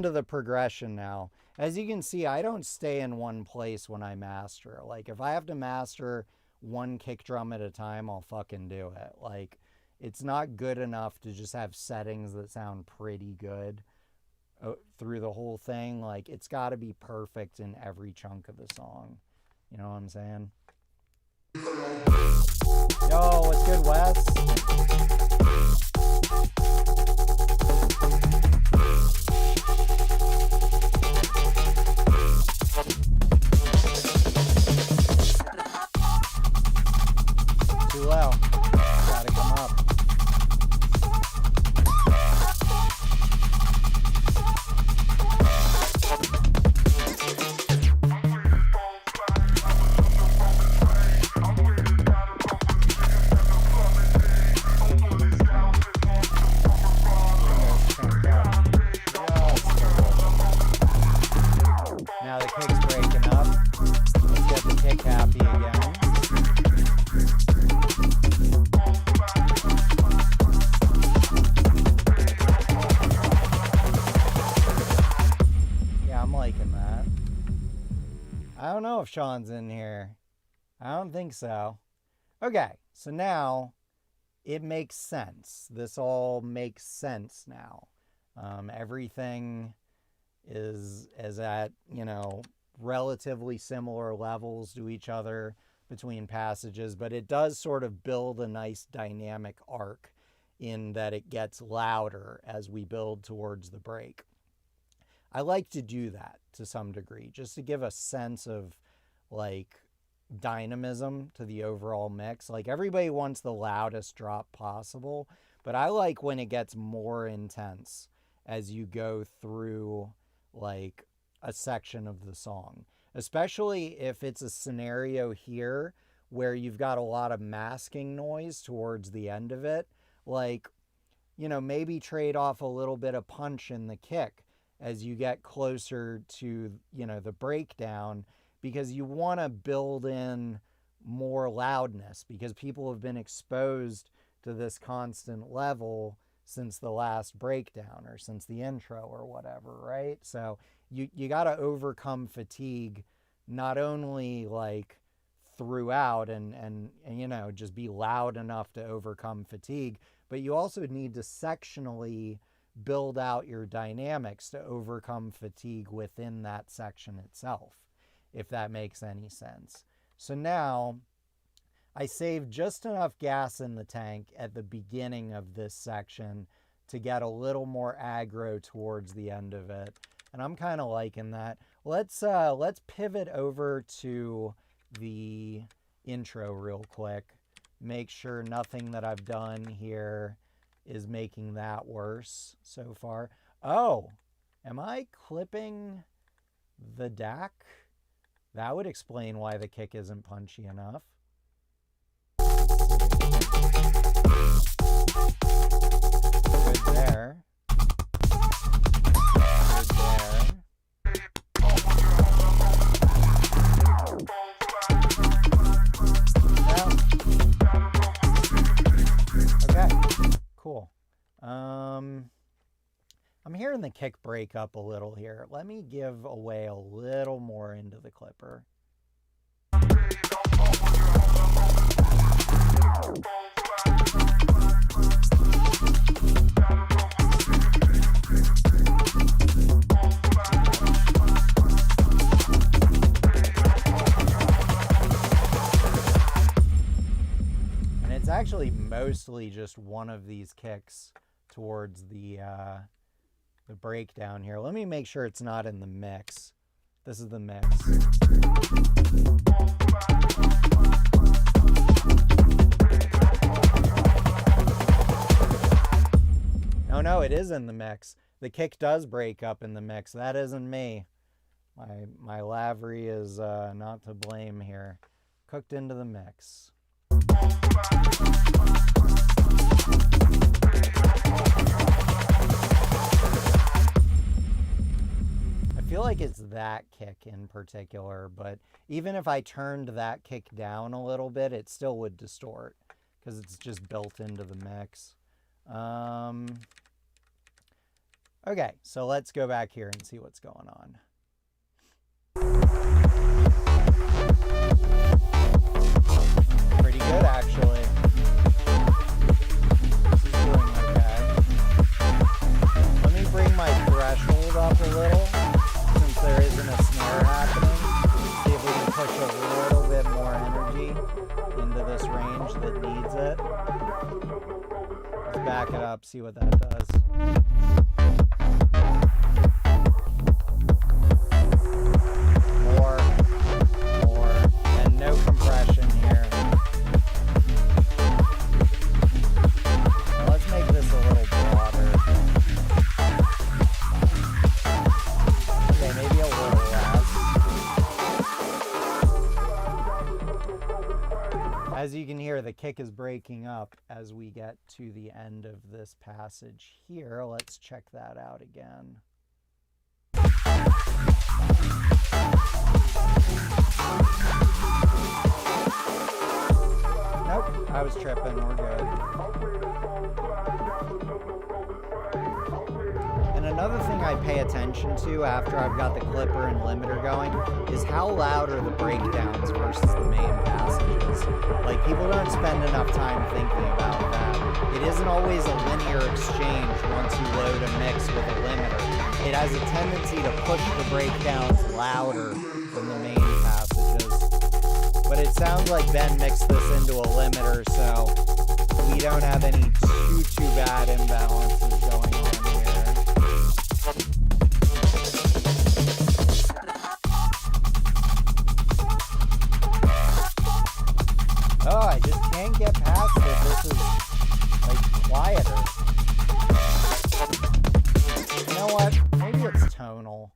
Speaker 1: The progression now. As you can see, I don't stay in one place when I master. Like, if I have to master one kick drum at a time, I'll fucking do it. Like, it's not good enough to just have settings that sound pretty good through the whole thing. Like, it's got to be perfect in every chunk of the song. You know what I'm saying? Yo, what's good, Wes? Too low. Gotta come up. Now the kick's breaking up. Let's get the kick happy again. Yeah, I'm liking that. I don't know if Sean's in here. I don't think so. Okay, so now it makes sense. This all makes sense now. Everything is at, relatively similar levels to each other between passages, but it does sort of build a nice dynamic arc in that it gets louder as we build towards the break. I like to do that to some degree, just to give a sense of like dynamism to the overall mix. Like everybody wants the loudest drop possible, but I like when it gets more intense as you go through like a section of the song, especially if it's a scenario here where you've got a lot of masking noise towards the end of it. Like, maybe trade off a little bit of punch in the kick as you get closer to, the breakdown, because you want to build in more loudness, because people have been exposed to this constant level since the last breakdown or since the intro or whatever, right? So you got to overcome fatigue, not only like throughout and just be loud enough to overcome fatigue, but you also need to sectionally build out your dynamics to overcome fatigue within that section itself, if that makes any sense. So now I saved just enough gas in the tank at the beginning of this section to get a little more aggro towards the end of it, and I'm kind of liking that. Let's pivot over to the intro real quick. Make sure nothing that I've done here is making that worse so far. Oh, am I clipping the DAC? That would explain why the kick isn't punchy enough. Good there. Good there. Well, okay, cool. I'm hearing the kick break up a little here. Let me give away a little more into the clipper. And it's actually mostly just one of these kicks towards the breakdown here. Let me make sure it's not in the mix. This is the mix. No, it is in the mix. The kick does break up in the mix. That isn't me. My Lavery is not to blame here. Cooked into the mix. I feel like it's that kick in particular, but even if I turned that kick down a little bit, it still would distort because it's just built into the mix. Okay, so let's go back here and see what's going on. Pretty good, actually. This is doing okay. Let me bring my threshold up a little, since there isn't a snare happening. See if we can push a little bit more energy into this range that needs it. Let's back it up, see what that does. More, and no compression here. Now let's make this a little broader. Okay, maybe a little less. As you can hear, the kick is breaking up as we get to the end of this passage here. Let's check that out again. Nope, I was tripping, we're good. And another thing I pay attention to after I've got the clipper and limiter going is how loud are the breakdowns versus the main passages. Like, people don't spend enough time thinking about that. it isn't always a linear exchange once you load a mix with a limiter. It has a tendency to push the breakdowns louder than the main passages. But it sounds like Ben mixed this into a limiter, so we don't have any too bad imbalances going on here. Oh, I just can't get past it. This is like quieter. You know what? Maybe it's tonal.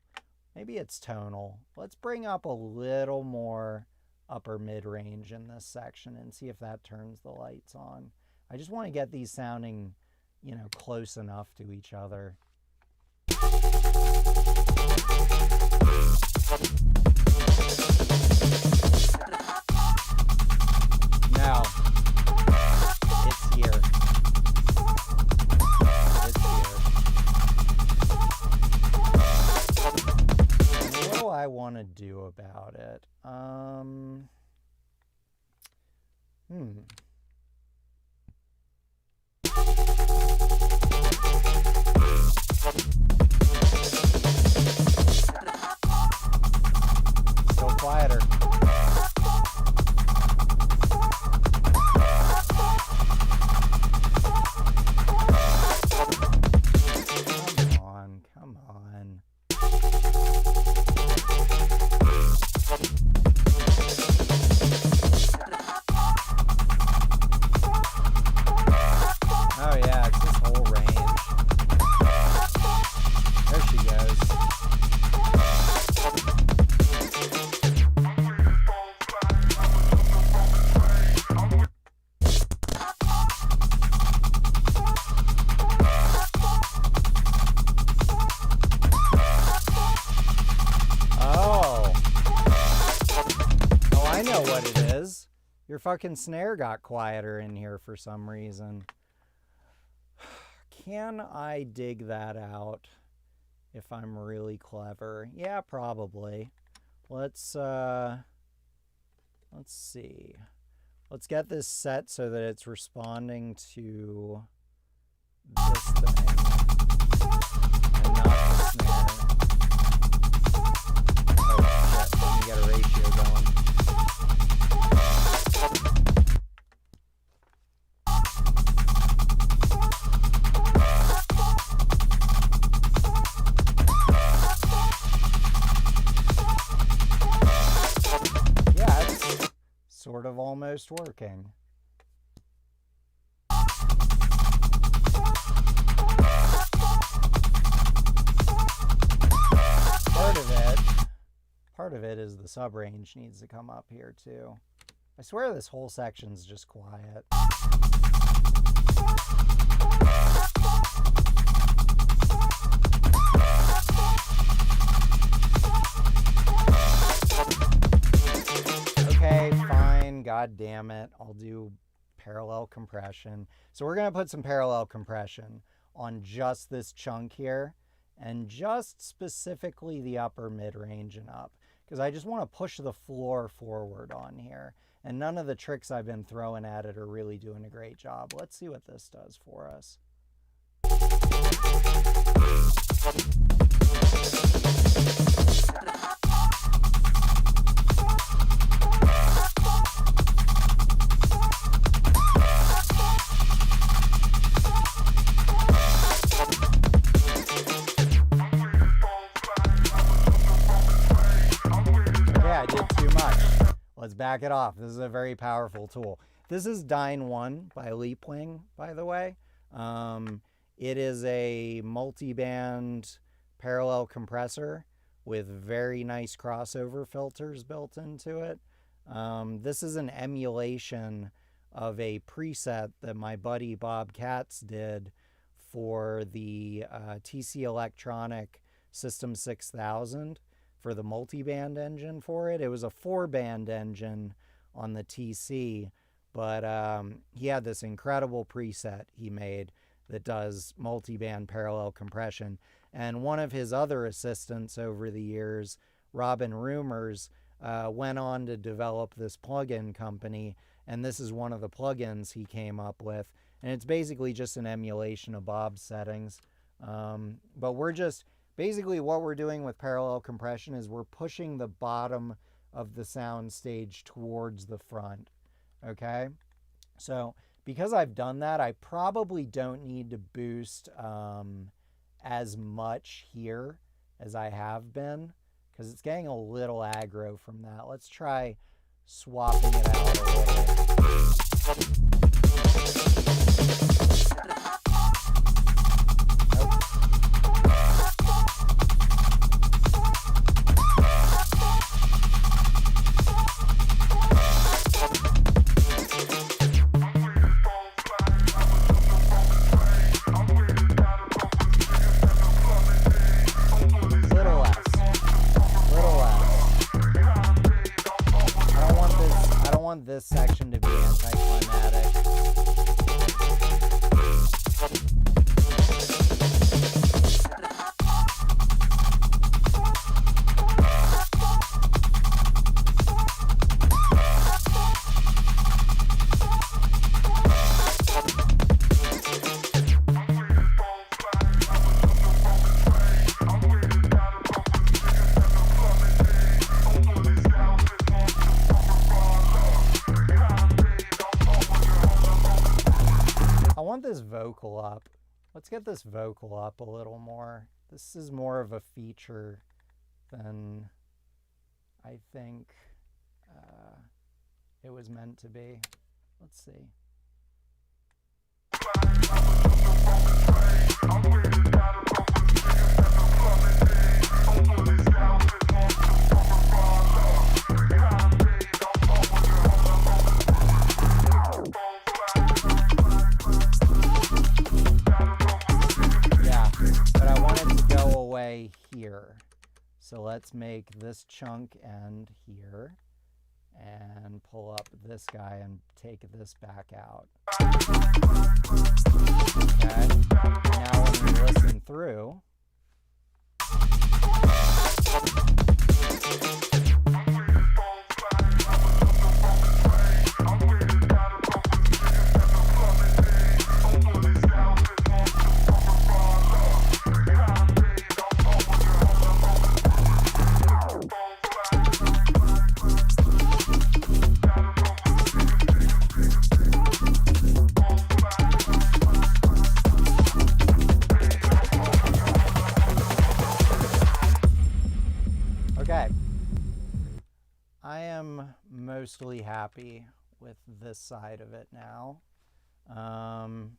Speaker 1: Maybe it's tonal. Let's bring up a little more upper mid-range in this section and see if that turns the lights on. I just want to get these sounding, you know, close enough to each other. Now, it's here. It's here. What do I want to do about it? Still quieter. Come on. Oh yeah, it's this whole range. There she goes. Oh, I know what it is. Your fucking snare got quieter in here for some reason. Can I dig that out if I'm really clever? Yeah, probably. Let's see. Let's get this set so that it's responding to this thing and not the snare. Oh shit, let me get a ratio going. Sort of almost working. Part of it is the sub-range needs to come up here too. I swear this whole section's just quiet. Okay, fine, god damn it. I'll do parallel compression. So we're gonna put some parallel compression on just this chunk here and just specifically the upper mid-range and up, because I just want to push the floor forward on here. And none of the tricks I've been throwing at it are really doing a great job. Let's see what this does for us. Let's back it off. This is a very powerful tool. This is Dyne 1 by Leapwing, by the way. It is a multi-band parallel compressor with very nice crossover filters built into it. This is an emulation of a preset that my buddy Bob Katz did for the TC Electronic System 6000. For the multi-band engine for it. It was a 4-band engine on the TC, but he had this incredible preset he made that does multi-band parallel compression. And one of his other assistants over the years, Robin Rumors, went on to develop this plugin company, and this is one of the plugins he came up with. And it's basically just an emulation of Bob's settings. But we're just, basically what we're doing with parallel compression is we're pushing the bottom of the sound stage towards the front, okay? So because I've done that, I probably don't need to boost as much here as I have been, because it's getting a little aggro from that. Let's try swapping it out a little. This section to be anticlimactic. This vocal up. Let's get this vocal up a little more. This is more of a feature than I think it was meant to be. Let's see. Here. So let's make this chunk end here and pull up this guy and take this back out. Okay. Now when we listen through, mostly happy with this side of it now. I'm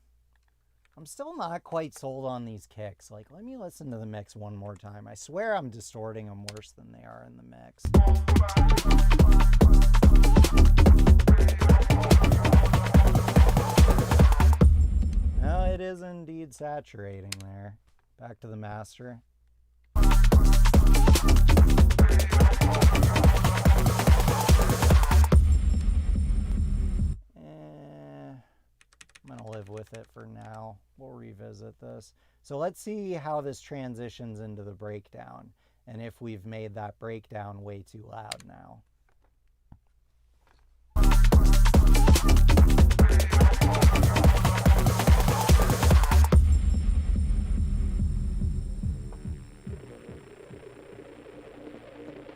Speaker 1: still not quite sold on these kicks. Like, let me listen to the mix one more time. I swear I'm distorting them worse than they are in the mix. No, it is indeed saturating there. Back to the master. I'm gonna live with it for now. We'll revisit this. So let's see how this transitions into the breakdown and if we've made that breakdown way too loud now.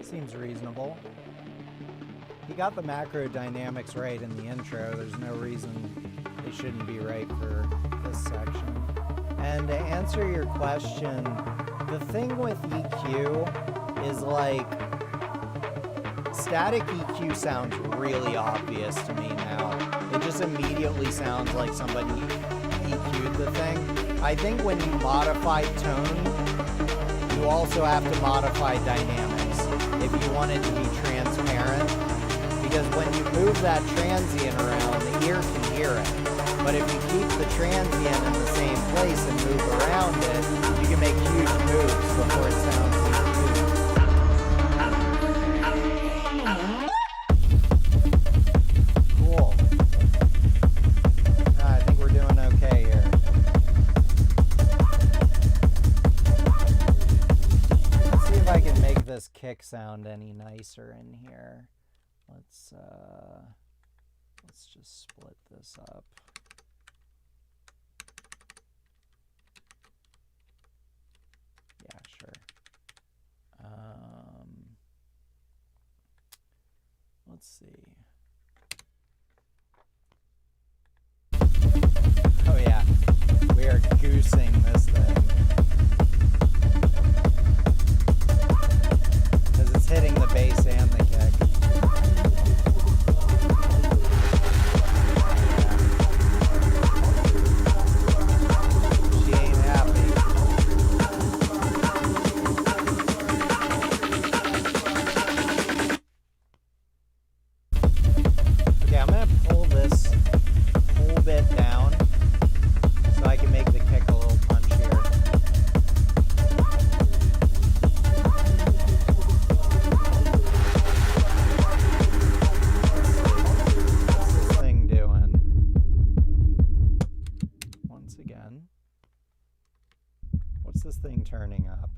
Speaker 1: Seems reasonable. He got the macro dynamics right in the intro. There's no reason they shouldn't be right for this section. And to answer your question, the thing with EQ is like, static EQ sounds really obvious to me now. It just immediately sounds like somebody EQ'd the thing. I think when you modify tone, you also have to modify dynamics if you want it to be transparent. Because when you move that transient around, the ear can hear it. But if you keep the transient in the same place and move around it, you can make huge moves before it sounds cool. I think we're doing okay here. Let's see if I can make this kick sound any nicer in here. Let's just split this up. see. Oh yeah, we are goosing this thing. Because it's hitting the bass and the kick. She ain't happy. Okay, I'm gonna pull this whole bit down so I can make the kick a little punchier. What's this thing doing? Once again. What's this thing turning up?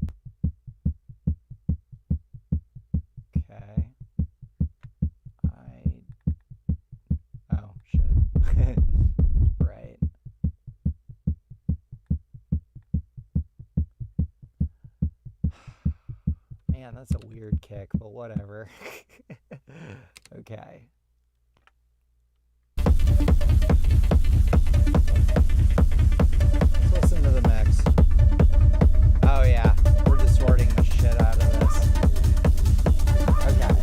Speaker 1: Okay. Oh, shit. Right. Man, that's a weird kick, but whatever. Okay. Let's listen to the mix. Oh yeah, we're distorting the shit out of this. Okay.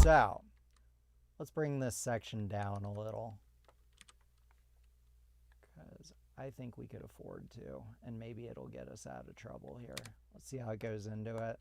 Speaker 1: So, let's bring this section down a little. Because I think we could afford to. And maybe it'll get us out of trouble here. Let's see how it goes into it.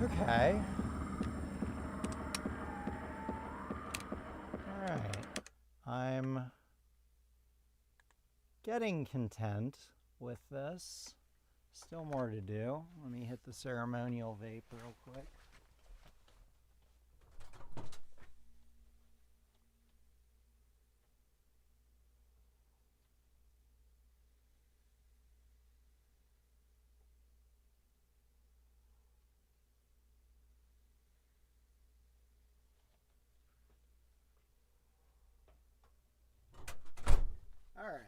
Speaker 1: Okay. Alright. I'm getting content with this. Still more to do. Let me hit the ceremonial vape real quick. All right.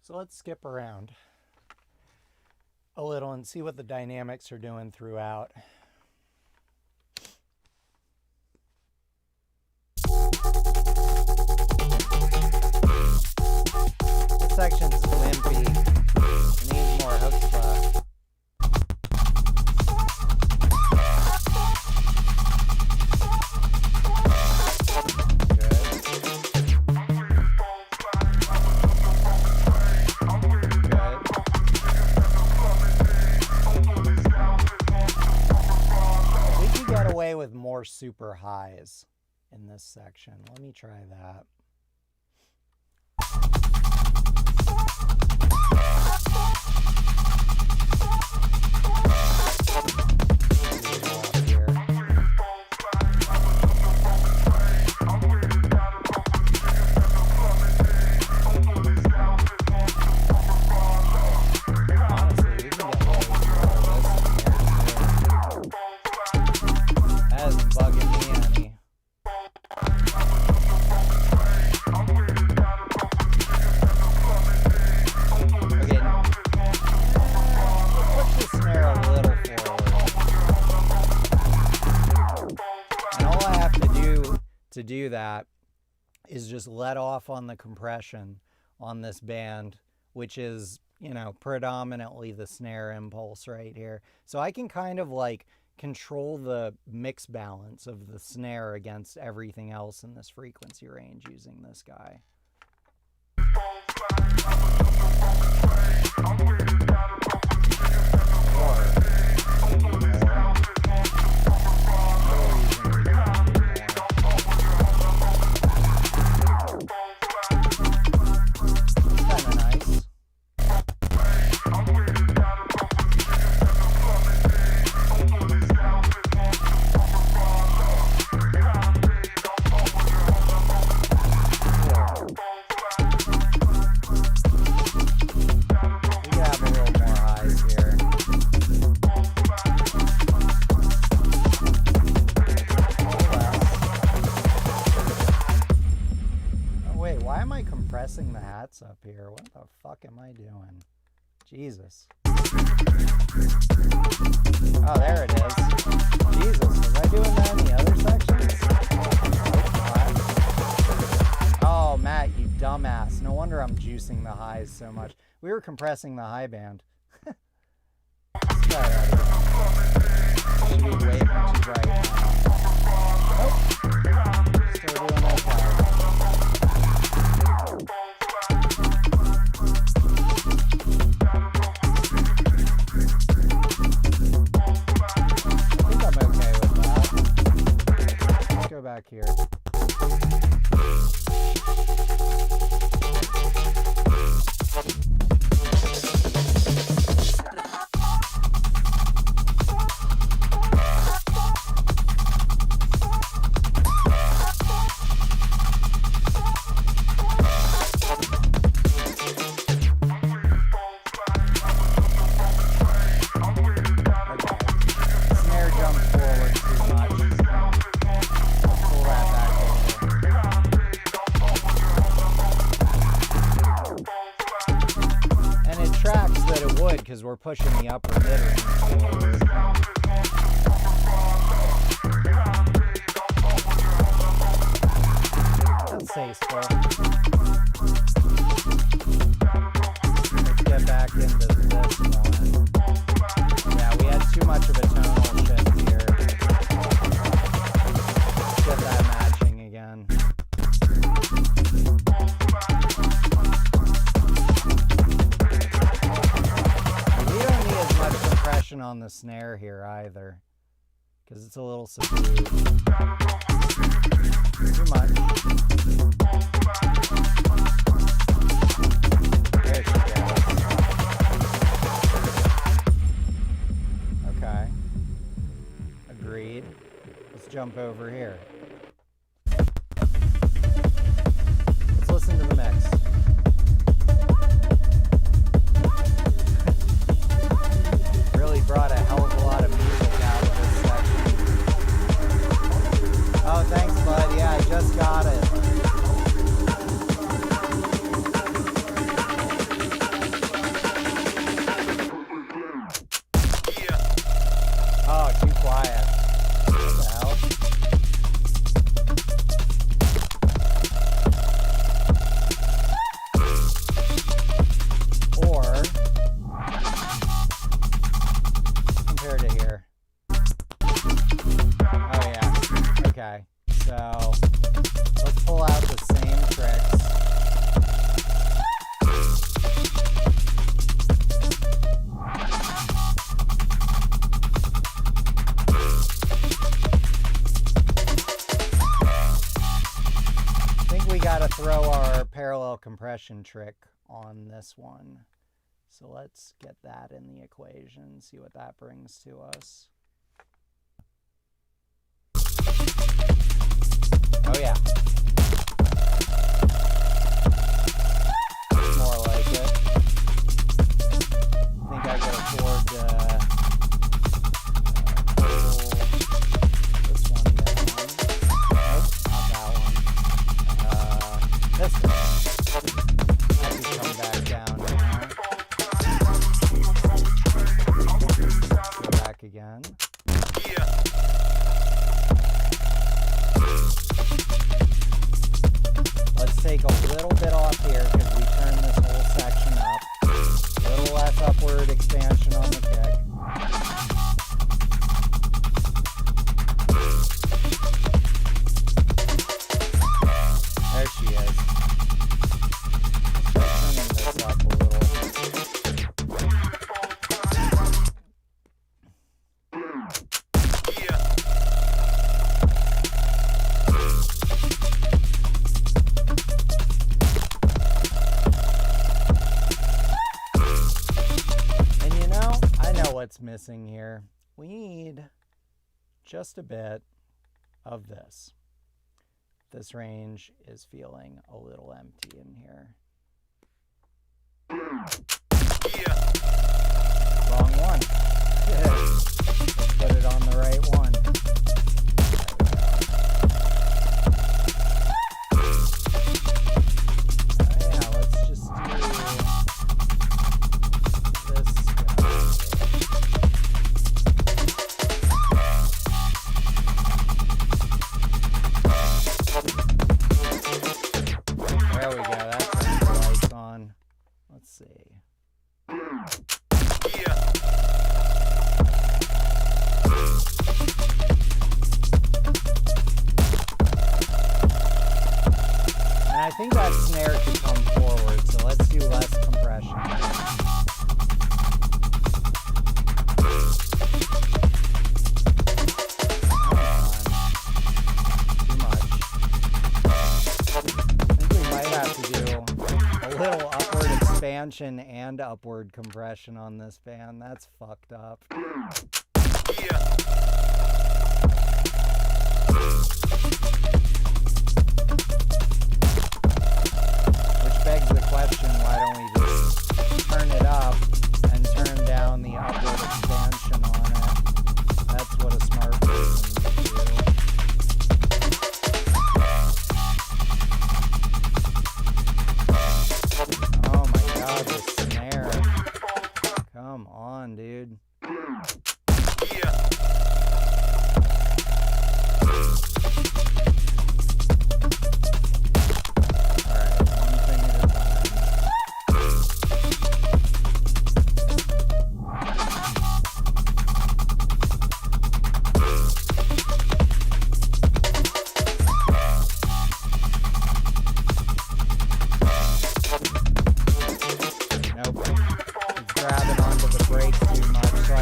Speaker 1: So let's skip around a little and see what the dynamics are doing throughout. This section's wimpy. Needs more hook stuff. super highs in this section. Let me try that. To do that is just let off on the compression on this band, which is, you know, predominantly the snare impulse right here. So I can kind of like control the mix balance of the snare against everything else in this frequency range using this guy. Pressing the hats up here. What the fuck am I doing? Jesus. Oh, there it is. Jesus, was I doing that in the other sections? Oh, Matt, you dumbass. No wonder I'm juicing the highs so much. We were compressing the high band. Let's try that again. Should be way too bright now. Nope. Still doing okay. Go back here. Because we're pushing the upper mid-range forward. That's tasteful. Let's get back into this one. Yeah, we had too much of a tonal shift here. Let's get that matching again. On the snare here either, because it's a little subdued. Too much. There she goes. Okay. Agreed. Let's jump over here. Let's listen to the mix. Brought a hell of a lot of music out of this section. Oh, thanks, bud. Yeah, I just got it. Oh, too quiet. What the hell? we got to throw our parallel compression trick on this one. So let's get that in the equation, see what that brings to us. Oh yeah. More like it. I think I could afford to pull this one down. Nope, not that one. This one. That could come back down now. Go back again. Let's take a little bit off here because we turned this whole section up. A little less upward expansion on the kick. There she is. Turning this up a little. What's missing here? We need just a bit of this. This range is feeling a little empty in here. Wrong one. Let's put it on the right one. I think that snare could come forward, so let's do less compression. Too much. I think we might have to do a little upward expansion and upward compression on this fan. That's fucked up. Begs the question, why don't we just turn it up and turn down the upward expansion on it? That's what a smart person would do. Oh my god, the snare. Come on, dude.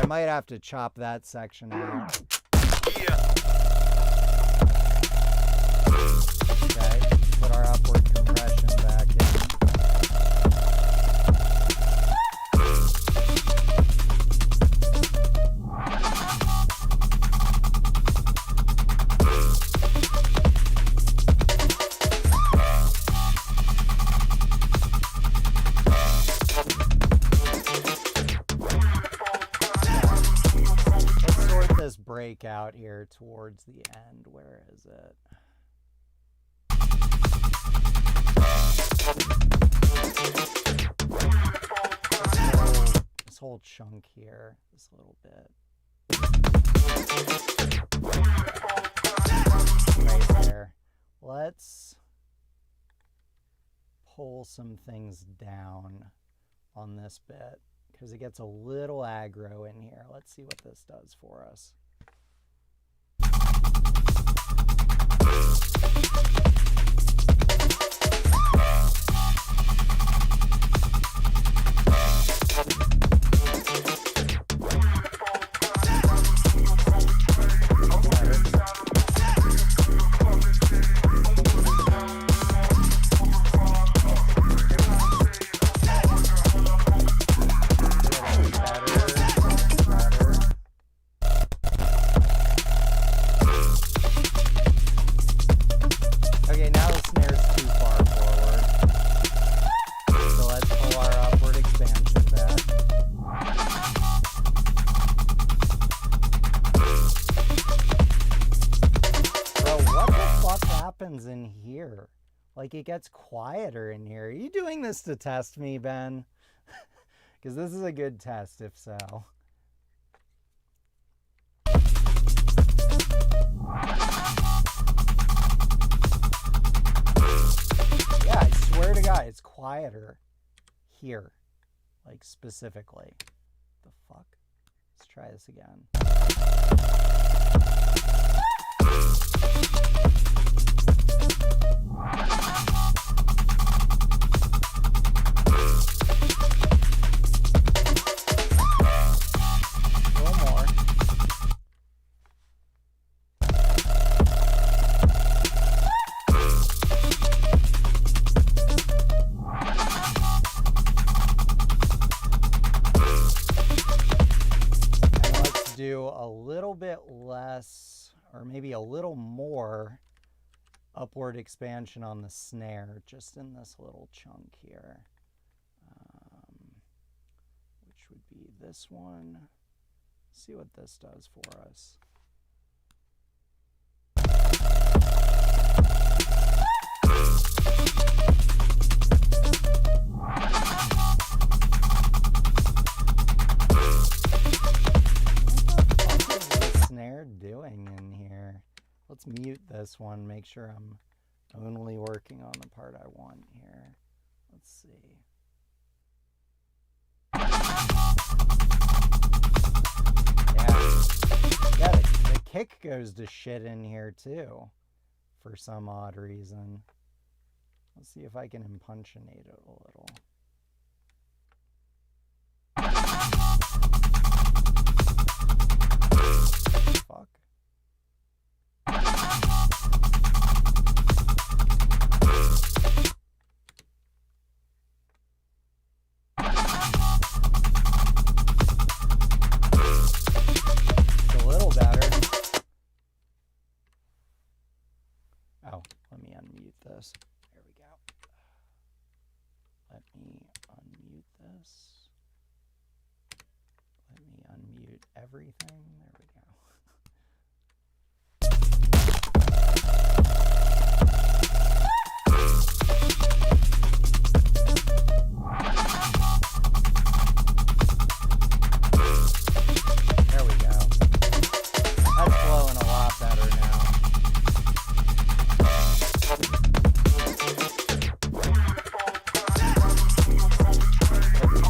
Speaker 1: Might have to chop that section out. Okay, put our upward compression back in. Break out here towards the end. Where is it? This whole chunk here, this little bit. Right there. Let's pull some things down on this bit because it gets a little aggro in here. Let's see what this does for us. here. Like, it gets quieter in here. Are you doing this to test me, Ben? Because this is a good test, if so. Yeah, I swear to God, it's quieter here. Like, specifically. The fuck? Let's try this again. Do a little bit less, or maybe a little more upward expansion on the snare, just in this little chunk here, which would be this one. Let's see what this does for us. Doing in here. Let's mute this one, make sure I'm only working on the part I want here. Let's see. Yeah, the kick goes to shit in here too, for some odd reason. Let's see if I can impunctionate it a little. Fuck. It's a little better. Oh, let me unmute this. There we go. Let me unmute this. Let me unmute everything. There we go. There we go. That's flowing a lot better now.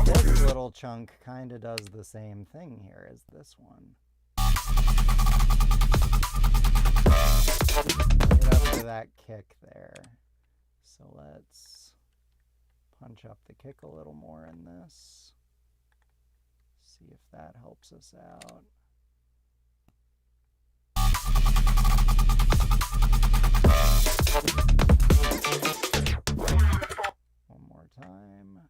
Speaker 1: This little chunk kind of does the same thing here as this one. Right up to that kick there. So let's punch up the kick a little more in this. See if that helps us out. One more time.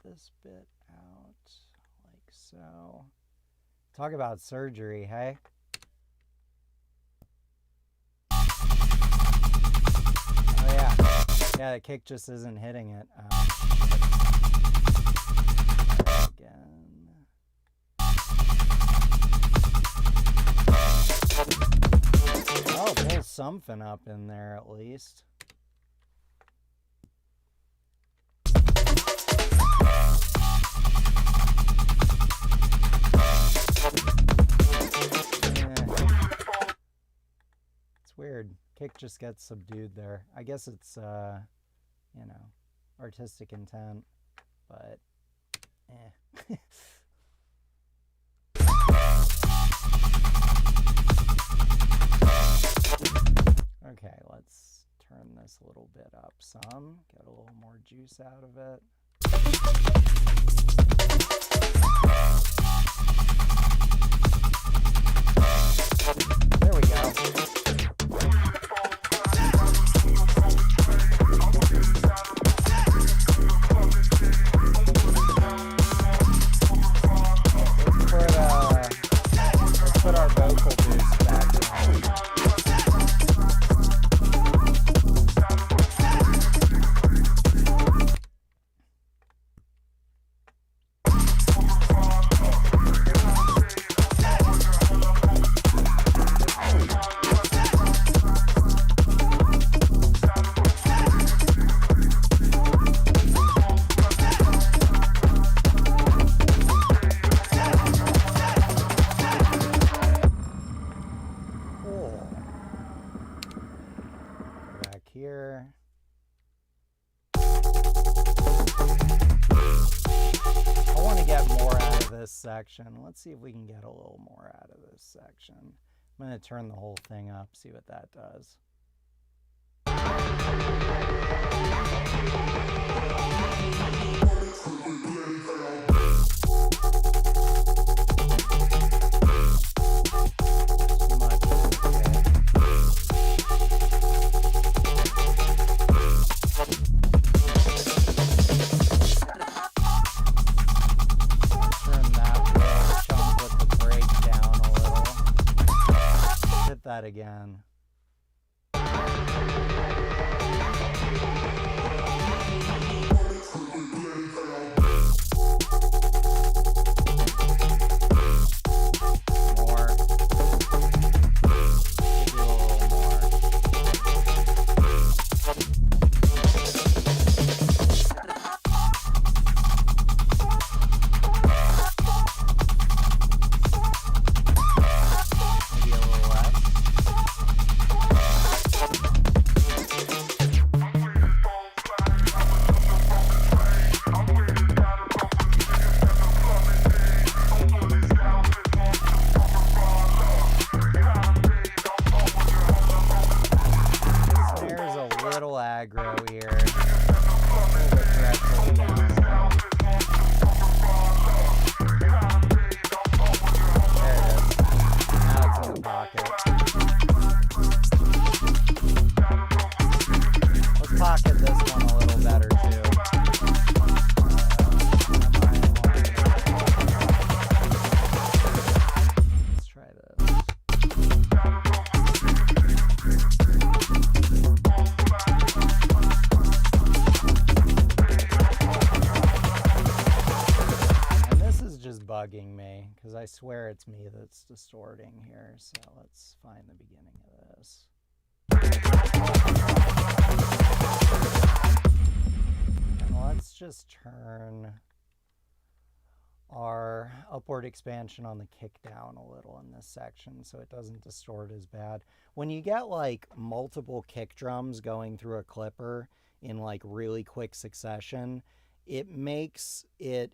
Speaker 1: This bit out like so. Talk about surgery, hey? Oh yeah. Yeah, the kick just isn't hitting it. Again. Oh, pull something up in there at least. Weird. Kick just gets subdued there. I guess it's, you know, artistic intent, but, Okay, let's turn this a little bit up some, get a little more juice out of it. There we go. Let's put our vocal boost back in. section. Let's see if we can get a little more out of this section. I'm going to turn the whole thing up, see what that does. That again. More. Maybe a little more. Aggro here. There it is. Now it's in the pocket. Let's pocket this one a little better too. Let's try this. Bugging me because I swear it's me that's distorting here. So let's find the beginning of this. And let's just turn our upward expansion on the kick down a little in this section so it doesn't distort as bad. When you get like multiple kick drums going through a clipper in like really quick succession, it makes it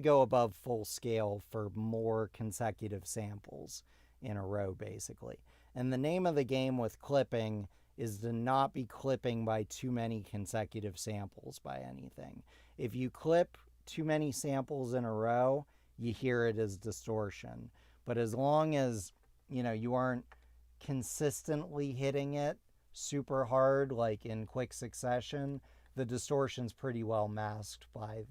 Speaker 1: go above full scale for more consecutive samples in a row, basically. And the name of the game with clipping is to not be clipping by too many consecutive samples by anything. If you clip too many samples in a row, you hear it as distortion. But as long as, you aren't consistently hitting it super hard, like in quick succession, the distortion's pretty well masked by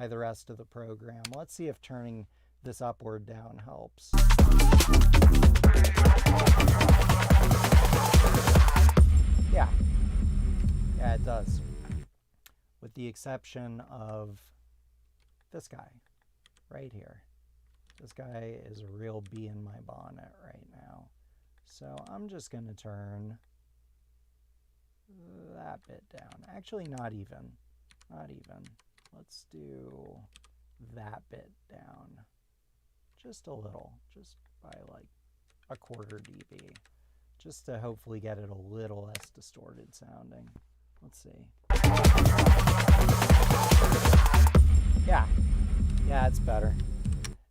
Speaker 1: the rest of the program. Let's see if turning this upward down helps. Yeah, it does. With the exception of this guy right here. This guy is a real bee in my bonnet right now. So I'm just going to turn that bit down. Actually, not even. Let's do that bit down just a little, just by like a quarter dB, just to hopefully get it a little less distorted sounding. Let's see. Yeah, it's better.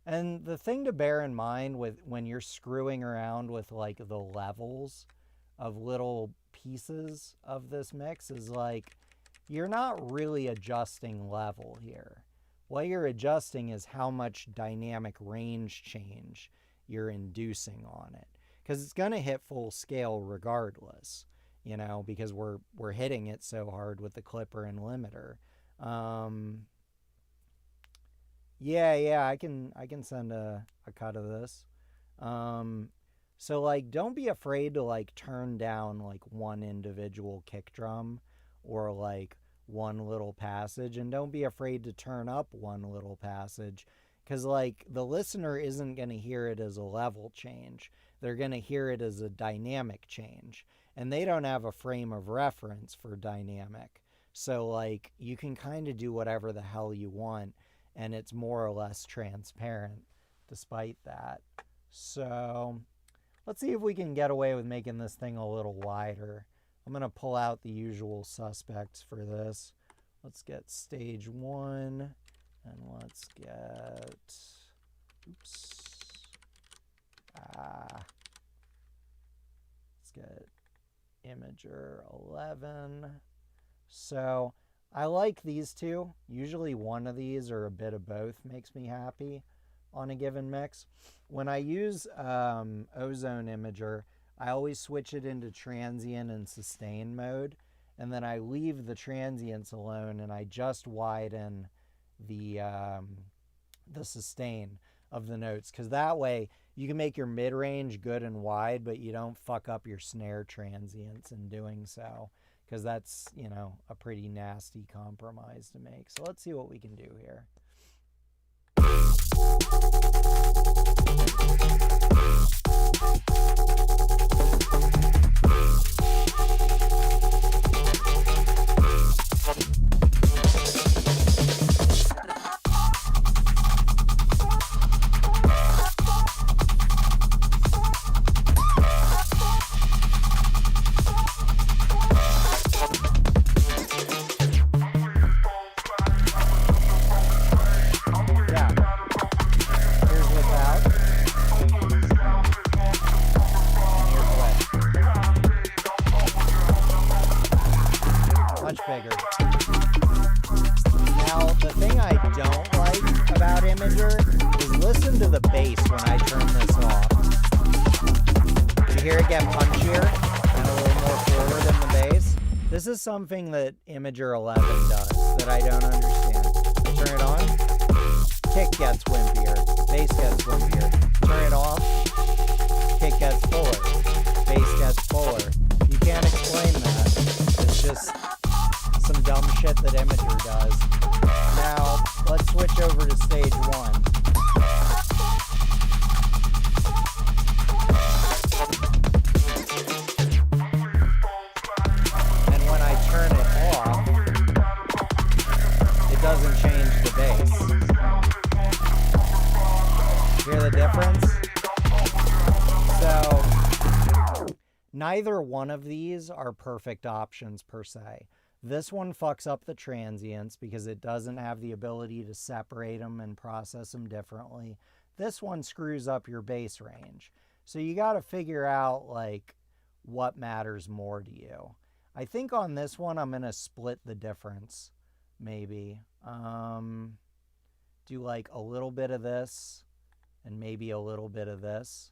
Speaker 1: And the thing to bear in mind when you're screwing around with like the levels of little pieces of this mix is like, you're not really adjusting level here. What you're adjusting is how much dynamic range change you're inducing on it. Because it's going to hit full scale regardless, because we're hitting it so hard with the clipper and limiter. I can send a cut of this. So like, don't be afraid to like turn down like one individual kick drum or like one little passage, and don't be afraid to turn up one little passage, because like the listener isn't going to hear it as a level change. They're going to hear it as a dynamic change, and they don't have a frame of reference for dynamic. So like, you can kind of do whatever the hell you want, and it's more or less transparent despite that. So let's see if we can get away with making this thing a little wider. I'm going to pull out the usual suspects for this. Let's get stage 1, And let's get, oops. Let's get Imager 11. So I like these two. Usually one of these or a bit of both makes me happy on a given mix. When I use Ozone Imager, I always switch it into transient and sustain mode, and then I leave the transients alone and I just widen the sustain of the notes, because that way you can make your mid-range good and wide, but you don't fuck up your snare transients in doing so, because that's, you know, a pretty nasty compromise to make. So let's see what we can do here. Bigger. Now, the thing I don't like about Imager is listen to the bass when I turn this off. You hear it get punchier and a little more forward in the bass? This is something that Imager 11 does that I don't understand. I turn it on, kick gets wimpier, bass gets wimpier. Turn it off, kick gets fuller, bass gets fuller. You can't explain that. It's just some dumb shit that Imager does. Now, let's switch over to stage 1. And when I turn it off, it doesn't change the bass. Hear the difference? So, neither one of these are perfect options per se. This one fucks up the transients because it doesn't have the ability to separate them and process them differently. This one screws up your bass range. So you got to figure out like what matters more to you. I think on this one I'm going to split the difference maybe. Do like a little bit of this and maybe a little bit of this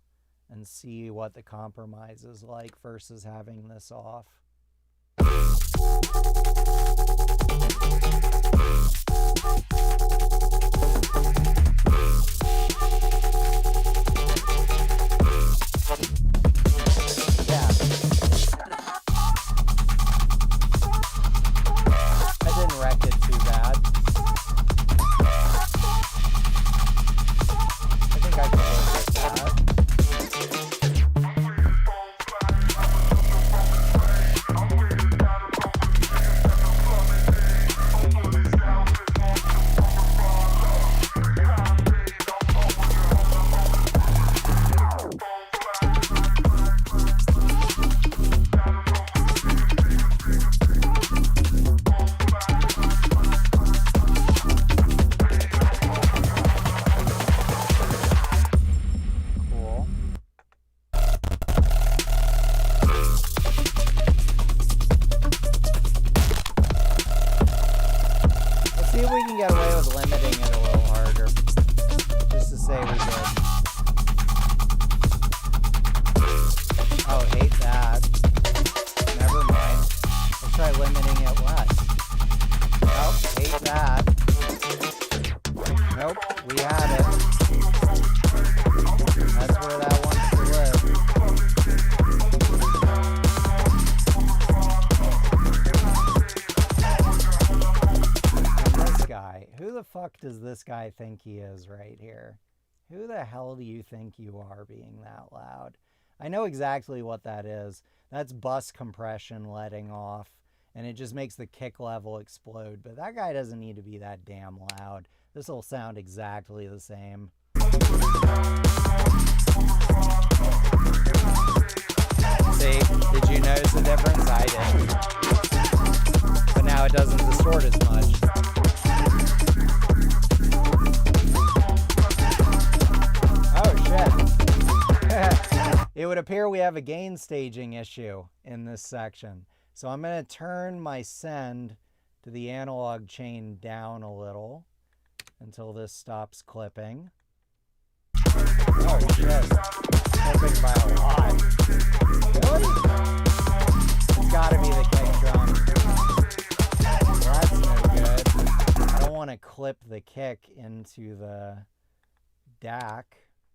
Speaker 1: and see what the compromise is like versus having this off. See if we can get away with limiting it a little harder. Just to say we did. Oh, hate that. Never mind. Let's try limiting it less. Nope, hate that. Nope, we had it. That's where that wants to live. Who the fuck does this guy think he is right here? Who the hell do you think you are being that loud? I know exactly what that is. That's bus compression letting off, and it just makes the kick level explode. But that guy doesn't need to be that damn loud. This will sound exactly the same. See, did you notice the difference? I did. But now it doesn't distort as much. would appear we have a gain staging issue in this section. So I'm going to turn my send to the analog chain down a little until this stops clipping. Oh shit, clipping by a lot. Really? It's gotta be the kick drum. Well, that's no good. I don't want to clip the kick into the DAC.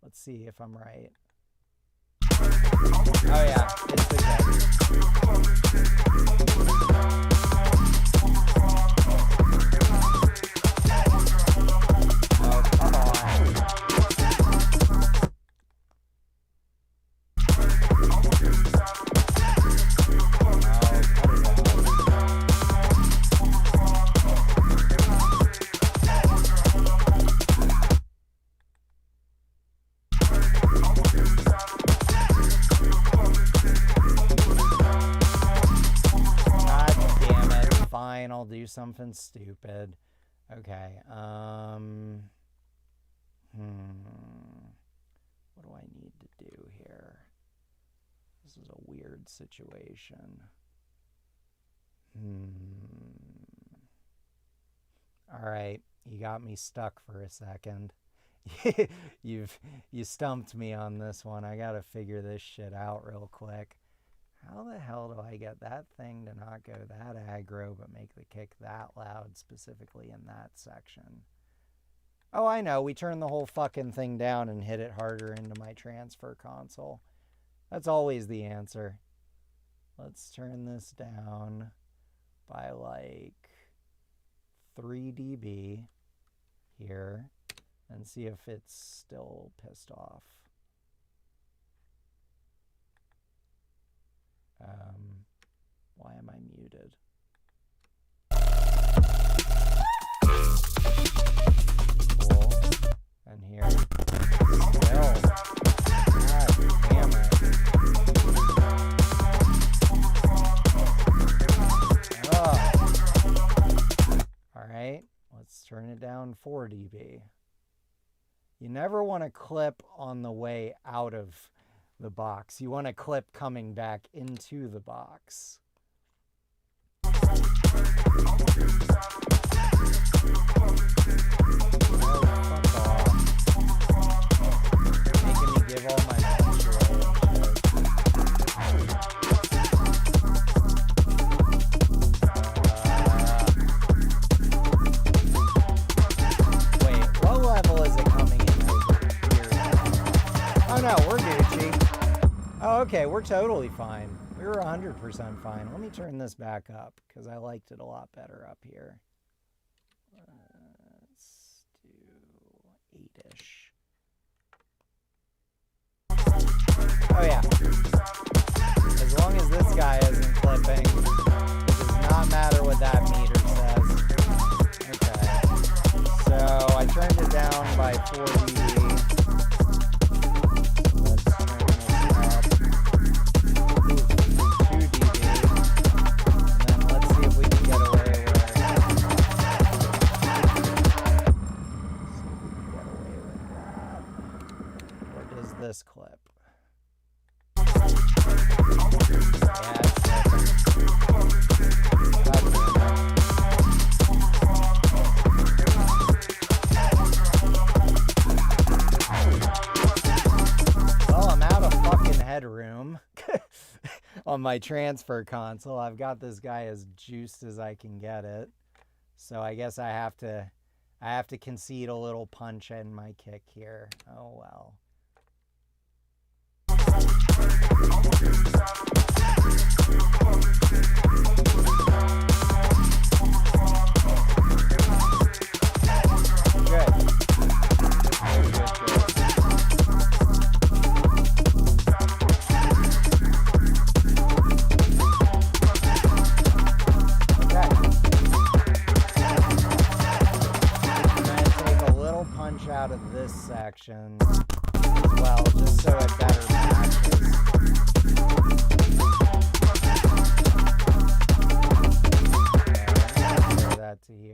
Speaker 1: Let's see if I'm right. Oh yeah, it's the kick. Oh, come on. I'll do something stupid. Okay. What do I need to do here? This is a weird situation. All right, you got me stuck for a second. You stumped me on this one. I gotta figure this shit out real quick. How the hell do I get that thing to not go that aggro but make the kick that loud specifically in that section? Oh, I know. We turn the whole fucking thing down and hit it harder into my transfer console. That's always the answer. Let's turn this down by like 3 dB here and see if it's still pissed off. Why am I muted? Cool. And here. Still. God damn it. Alright, let's turn it down 4 dB. You never want to clip on the way out of the box. You want to clip coming back into the box. Making me give all my punch away and shit. Wait, what level is it coming in over here? Oh no, we're Gucci. Oh, okay, we're totally fine. We were 100% fine. Let me turn this back up because I liked it a lot better up here. Let's do 8-ish. Oh yeah. As long as this guy isn't clipping, it does not matter what that meter says. Okay. So I turned it down by 4 dB. This clip. Well, I'm out of fucking headroom on my transfer console. I've got this guy as juiced as I can get it. So I guess I have to concede a little punch in my kick here. Oh well. Out of this section as well, just so it better matches. Compare that to here.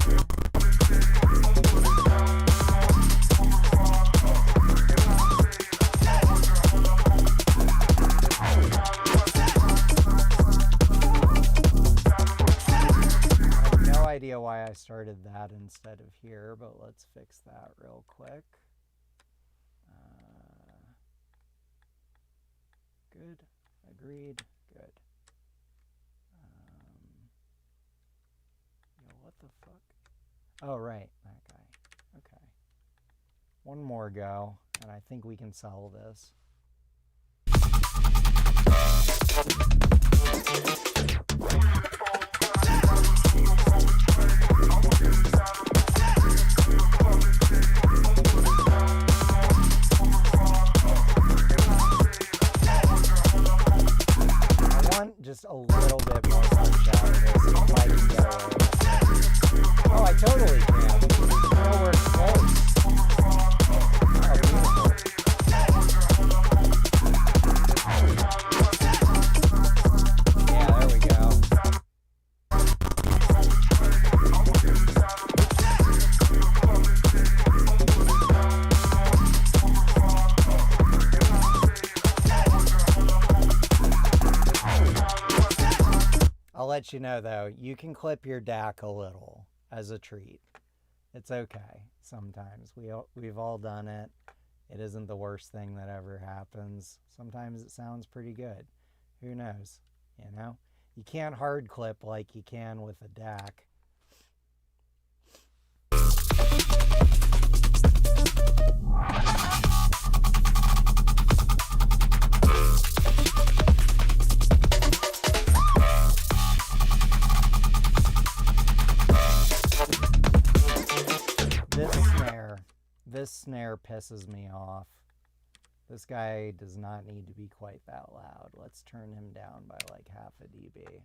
Speaker 1: started that instead of here, but let's fix that real quick. Good. Agreed. Good. Yo, what the fuck? Oh, right. That guy. Okay. One more go, and I think we can sell this. Just a little bit more punch out of this if I can get away with it. Oh, I totally can. Nowhere close. Oh, beautiful. Yeah, there we go. I'll let you know, though, you can clip your DAC a little as a treat. It's okay sometimes. We've all done it. It isn't the worst thing that ever happens. Sometimes it sounds pretty good. Who knows? You know? You can't hard clip like you can with a DAC. This snare pisses me off. This guy does not need to be quite that loud. Let's turn him down by like half a dB.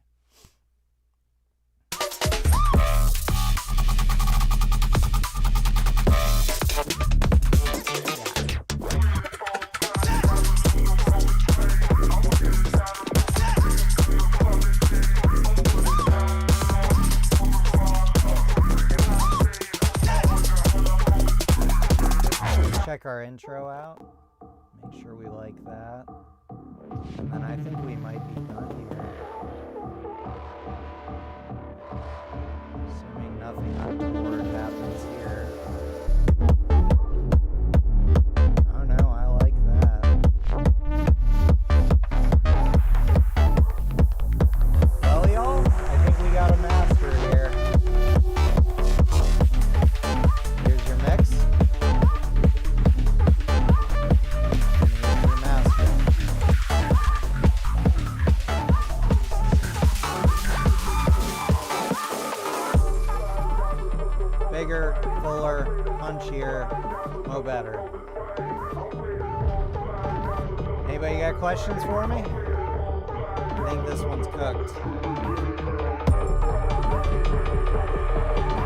Speaker 1: Check our intro out, make sure we like that, and then I think we might be done here. Assuming nothing untoward happens here. Oh no, I like that. Well, y'all, I think we got a master here. Here's your mix. Bigger, fuller, punchier, no better. Anybody got questions for me? I think this one's cooked. I'm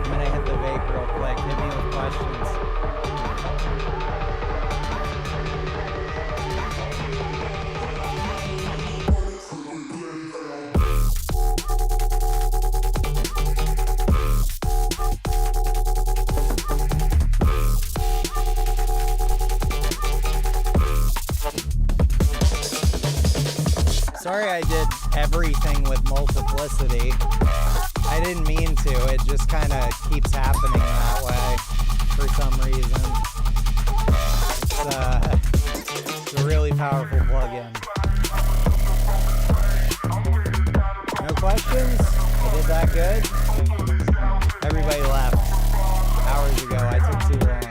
Speaker 1: gonna hit the vape real quick. Hit me with questions. Sorry I did everything with multiplicity. I didn't mean to. It just kind of keeps happening that way for some reason. It's a really powerful plugin. No questions? I did that good? Everybody left hours ago. I took too long.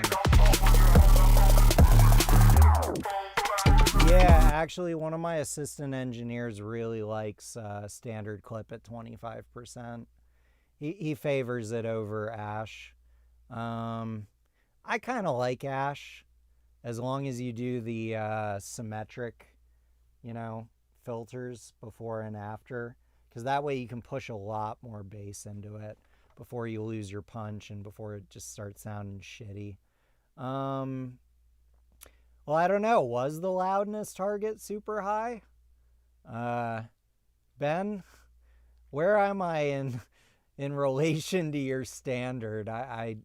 Speaker 1: Yeah, actually, one of my assistant engineers really likes standard clip at 25%. He favors it over Ash. I kind of like Ash, as long as you do the symmetric, filters before and after, because that way you can push a lot more bass into it before you lose your punch and before it just starts sounding shitty. Well, I don't know. Was the loudness target super high? Ben, where am I in relation to your standard? I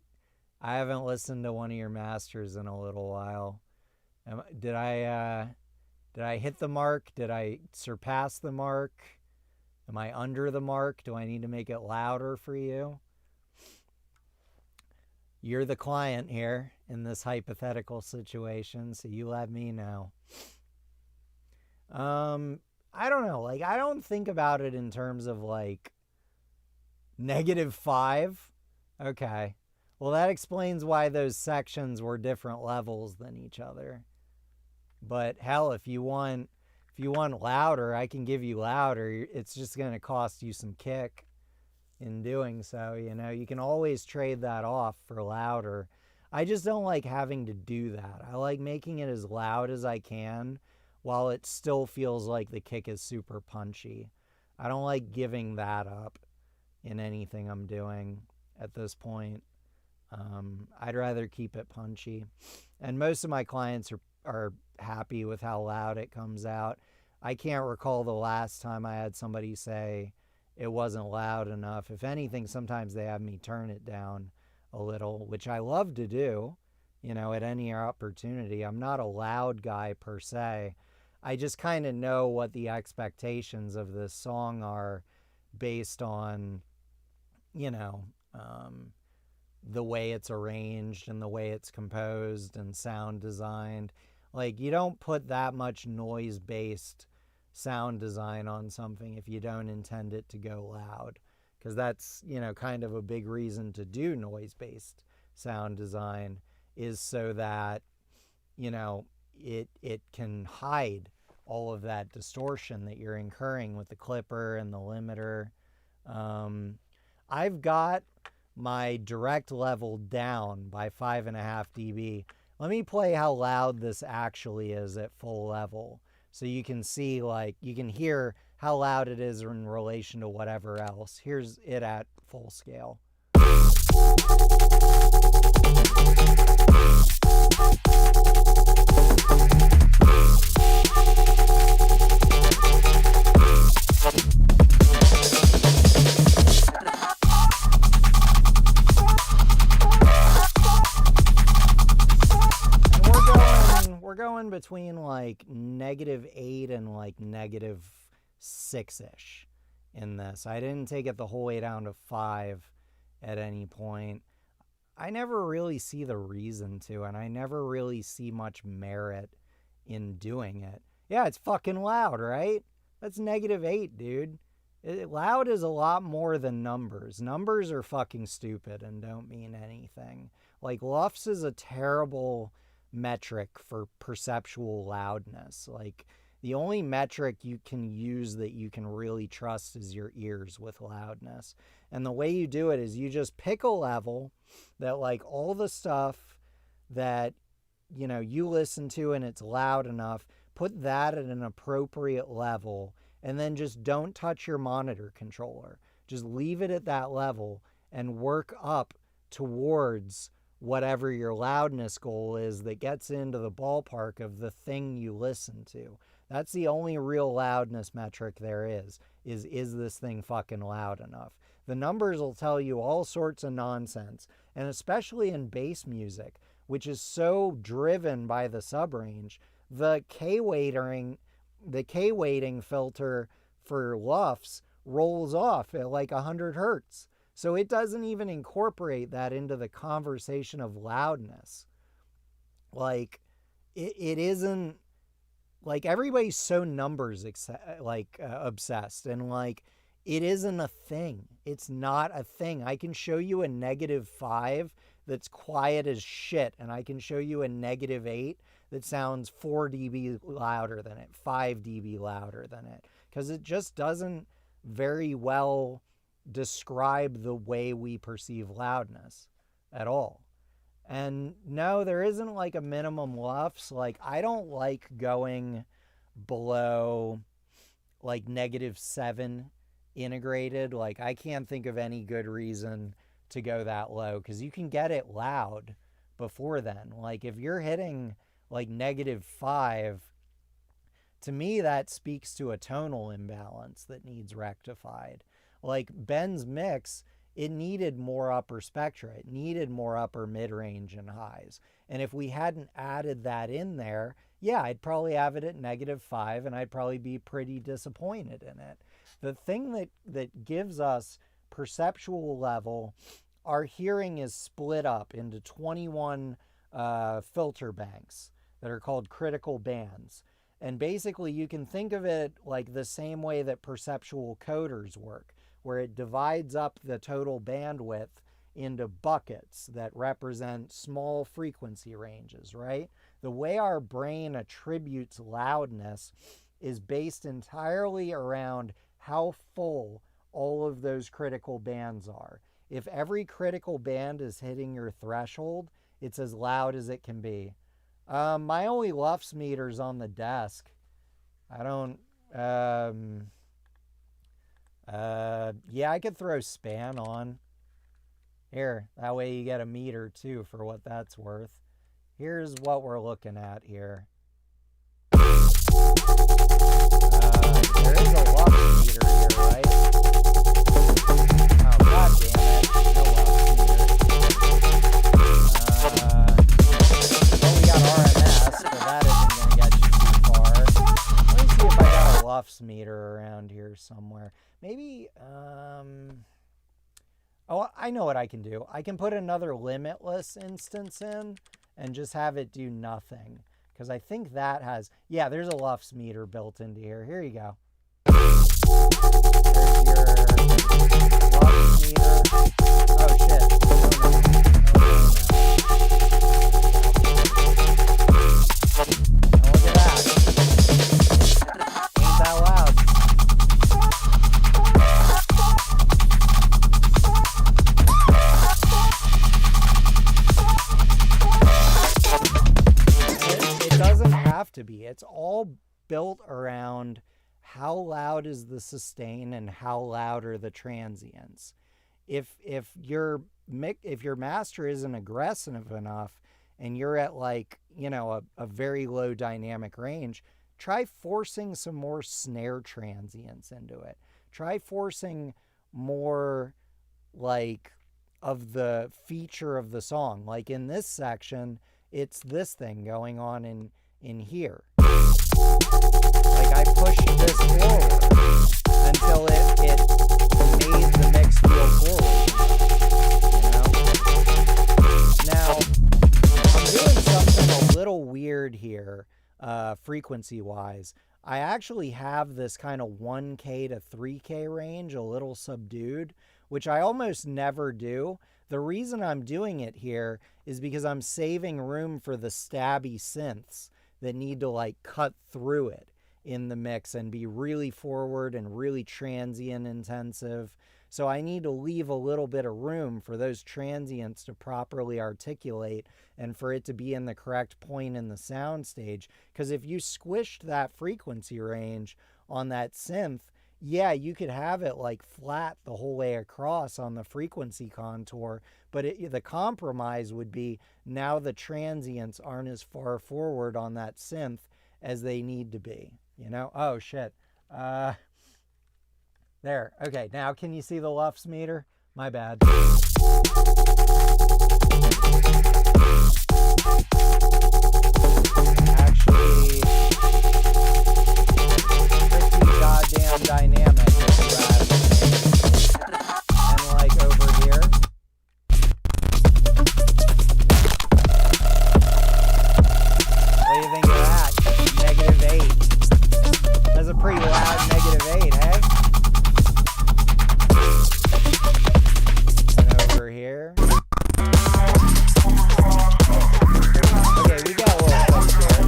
Speaker 1: haven't listened to one of your masters in a little while. Did I hit the mark? Did I surpass the mark? Am I under the mark? Do I need to make it louder for you? You're the client here in this hypothetical situation, so you let me know. I don't know. Like, I don't think about it in terms of like -5. Okay. Well, that explains why those sections were different levels than each other. But hell, if you want louder, I can give you louder. It's just going to cost you some kick in doing so. You can always trade that off for louder. I just don't like having to do that. I like making it as loud as I can while it still feels like the kick is super punchy. I don't like giving that up in anything I'm doing at this point. I'd rather keep it punchy. And most of my clients are happy with how loud it comes out. I can't recall the last time I had somebody say it wasn't loud enough. If anything, sometimes they have me turn it down a little, which I love to do, at any opportunity. I'm not a loud guy per se. I just kind of know what the expectations of this song are based on, the way it's arranged and the way it's composed and sound designed. Like, you don't put that much noise-based sound design on something if you don't intend it to go loud, because that's, kind of a big reason to do noise-based sound design, is so that, it can hide all of that distortion that you're incurring with the clipper and the limiter. I've got my direct level down by 5.5 dB. Let me play how loud this actually is at full level, so you can see, you can hear how loud it is in relation to whatever else. Here's it at full scale. We're going between -8 and -6-ish in this. I didn't take it the whole way down to 5 at any point. I never really see the reason to, and I never really see much merit in doing it. Yeah, it's fucking loud, right? That's -8, dude. Loud is a lot more than numbers. Numbers are fucking stupid and don't mean anything. Like, LUFS is a terrible metric for perceptual loudness. Like, the only metric you can use that you can really trust is your ears with loudness. And the way you do it is you just pick a level that, like, all the stuff that, you listen to and it's loud enough, put that at an appropriate level, and then just don't touch your monitor controller. Just leave it at that level and work up towards whatever your loudness goal is that gets into the ballpark of the thing you listen to. That's the only real loudness metric there is this thing fucking loud enough? The numbers will tell you all sorts of nonsense, and especially in bass music, which is so driven by the subrange, the K-weighting filter for LUFS rolls off at like 100 hertz. So it doesn't even incorporate that into the conversation of loudness. Like, it isn't, like, everybody's so numbers obsessed, and like, it isn't a thing. It's not a thing. I can show you a -5 that's quiet as shit, and I can show you a -8 that sounds 4 dB louder than it, 5 dB louder than it, because it just doesn't very well describe the way we perceive loudness at all. And no, there isn't like a minimum LUFS. Like, I don't like going below like -7 integrated. Like, I can't think of any good reason to go that low, because you can get it loud before then. Like, if you're hitting like -5, to me that speaks to a tonal imbalance that needs rectified. Like, Ben's mix, it needed more upper spectra. It needed more upper mid-range and highs. And if we hadn't added that in there, yeah, I'd probably have it at -5, and I'd probably be pretty disappointed in it. The thing that gives us perceptual level our hearing is split up into 21 filter banks that are called critical bands. And basically, you can think of it like the same way that perceptual coders work, where it divides up the total bandwidth into buckets that represent small frequency ranges, right? The way our brain attributes loudness is based entirely around how full all of those critical bands are. If every critical band is hitting your threshold, it's as loud as it can be. My only LUFS meter's on the desk. I don't, yeah, I could throw span on. Here, that way you get a meter too for what that's worth. Here's what we're looking at here. There is a LUFS meter here, right? Oh, god damn it. No LUFS meter. Well, we got RMS, but that isn't going to get you too far. Let me see if I got a LUFS meter around here somewhere. Maybe, oh, I know what I can do. I can put another limitless instance in and just have it do nothing. Because I think that has, yeah, there's a LUFS meter built into here. Here you go. There's your LUFS meter. Oh, shit. Now look at that. Ain't that loud. It doesn't have to be. It's all built around how loud is the sustain and how loud are the transients. If your master isn't aggressive enough and you're at like, you know, a very low dynamic range, try forcing some more snare transients into it. Try forcing more like of the feature of the song. Like in this section, it's this thing going on in here. Like I pushed this forward until it made the mix feel forward. You know? Now, I'm doing something a little weird here, frequency-wise. I actually have this kind of 1K to 3K range a little subdued, which I almost never do. The reason I'm doing it here is because I'm saving room for the stabby synths that need to like cut through it in the mix and be really forward and really transient intensive. So I need to leave a little bit of room for those transients to properly articulate and for it to be in the correct point in the sound stage. Because if you squished that frequency range on that synth, yeah, you could have it like flat the whole way across on the frequency contour, but the compromise would be now the transients aren't as far forward on that synth as they need to be, you know? Oh, shit. There. Okay, now can you see the LUFS meter? My bad. Actually, pretty goddamn dynamic, if you ask me. And like over here. What do you think of that? -8. That's a pretty loud -8, hey? And over here. Okay, we got a little close here.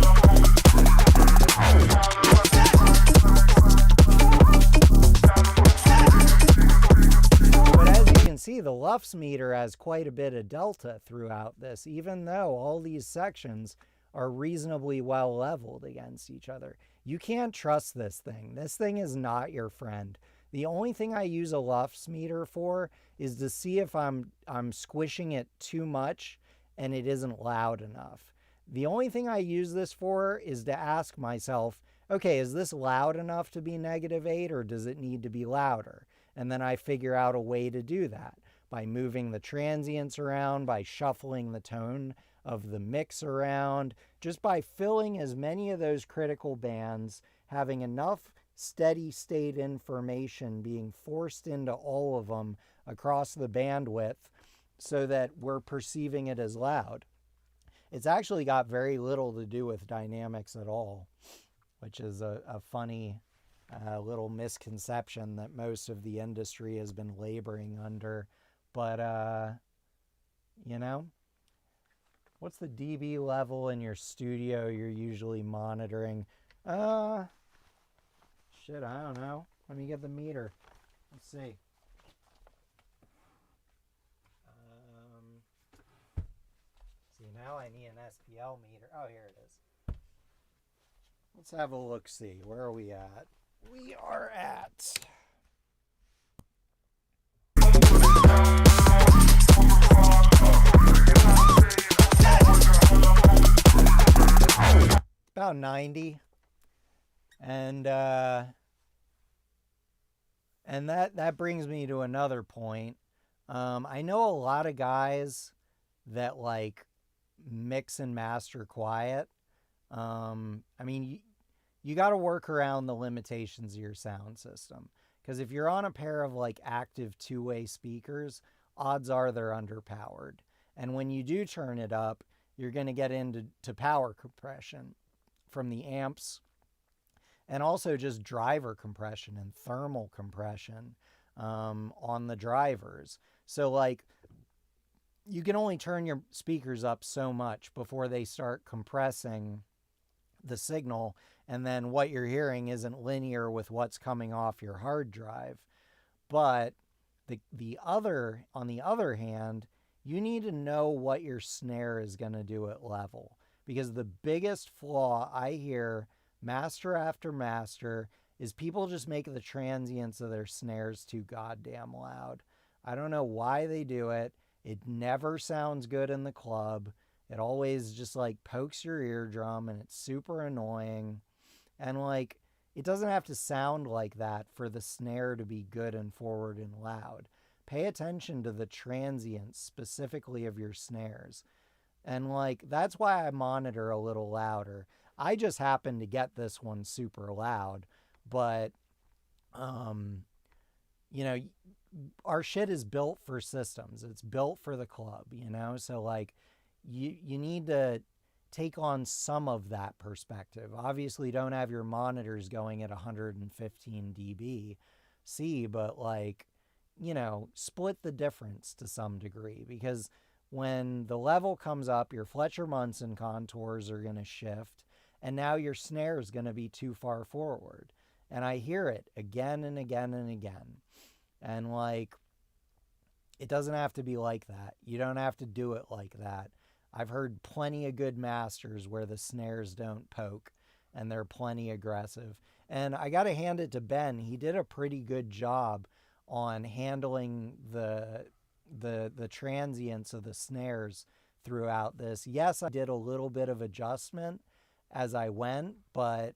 Speaker 1: But as you can see, the LUFS meter has quite a bit of delta throughout this, even though all these sections are reasonably well leveled against each other. You can't trust this thing. This thing is not your friend. The only thing I use a LUFS meter for is to see if I'm squishing it too much and it isn't loud enough. The only thing I use this for is to ask myself, okay, is this loud enough to be -8 or does it need to be louder? And then I figure out a way to do that by moving the transients around, by shuffling the tone of the mix around, just by filling as many of those critical bands, having enough steady state information being forced into all of them across the bandwidth so that we're perceiving it as loud. It's actually got very little to do with dynamics at all, which is a funny little misconception that most of the industry has been laboring under. But, you know, what's the dB level in your studio you're usually monitoring? Shit, I don't know. Let me get the meter. Let's see. See, now I need an SPL meter. Oh, here it is. Let's have a look-see. Where are we at? We are at... about 90. And that brings me to another point. I know a lot of guys that like mix and master quiet. I mean, you got to work around the limitations of your sound system. Because if you're on a pair of like active two-way speakers, odds are they're underpowered. And when you do turn it up, you're going to get into power compression from the amps, and also just driver compression and thermal compression on the drivers. So like, you can only turn your speakers up so much before they start compressing the signal, and then what you're hearing isn't linear with what's coming off your hard drive. But on the other hand, you need to know what your snare is going to do at level. Because the biggest flaw I hear master after master is people just make the transients of their snares too goddamn loud. I don't know why they do it. It never sounds good in the club. It always just like pokes your eardrum, and it's super annoying. And like, it doesn't have to sound like that for the snare to be good and forward and loud. Pay attention to the transients specifically of your snares. And like, that's why I monitor a little louder. I just happen to get this one super loud, but, you know, our shit is built for systems. It's built for the club, you know? So like, you need to take on some of that perspective. Obviously, don't have your monitors going at 115 dB C, but like, you know, split the difference to some degree, because when the level comes up, your Fletcher-Munson contours are going to shift, and now your snare is going to be too far forward. And I hear it again and again and again. And like, it doesn't have to be like that. You don't have to do it like that. I've heard plenty of good masters where the snares don't poke and they're plenty aggressive. And I got to hand it to Ben. He did a pretty good job on handling the transients of the snares throughout this. Yes, I did a little bit of adjustment as I went, but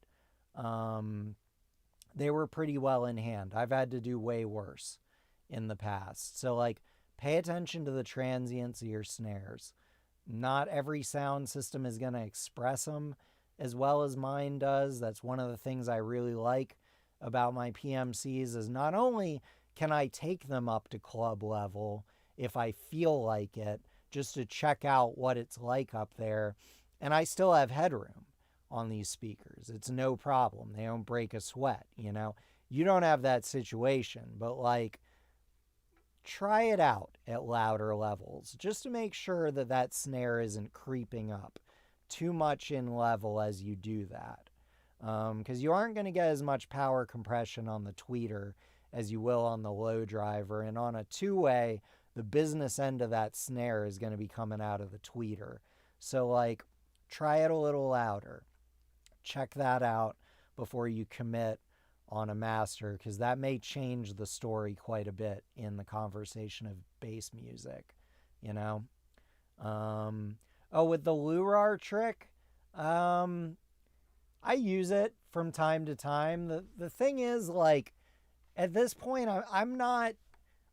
Speaker 1: they were pretty well in hand. I've had to do way worse in the past. So like, pay attention to the transients of your snares. Not every sound system is going to express them as well as mine does. That's one of the things I really like about my PMCs, is not only can I take them up to club level if I feel like it, just to check out what it's like up there, and I still have headroom on these speakers. It's no problem. They don't break a sweat, you know? You don't have that situation, but like, try it out at louder levels just to make sure that that snare isn't creeping up too much in level as you do that. Because you aren't going to get as much power compression on the tweeter as you will on the low driver. And on a two-way, the business end of that snare is going to be coming out of the tweeter. So like, try it a little louder. Check that out before you commit on a master, because that may change the story quite a bit in the conversation of bass music, you know? Oh, with the Lurar trick, I use it from time to time. The thing is, like, at this point, I'm not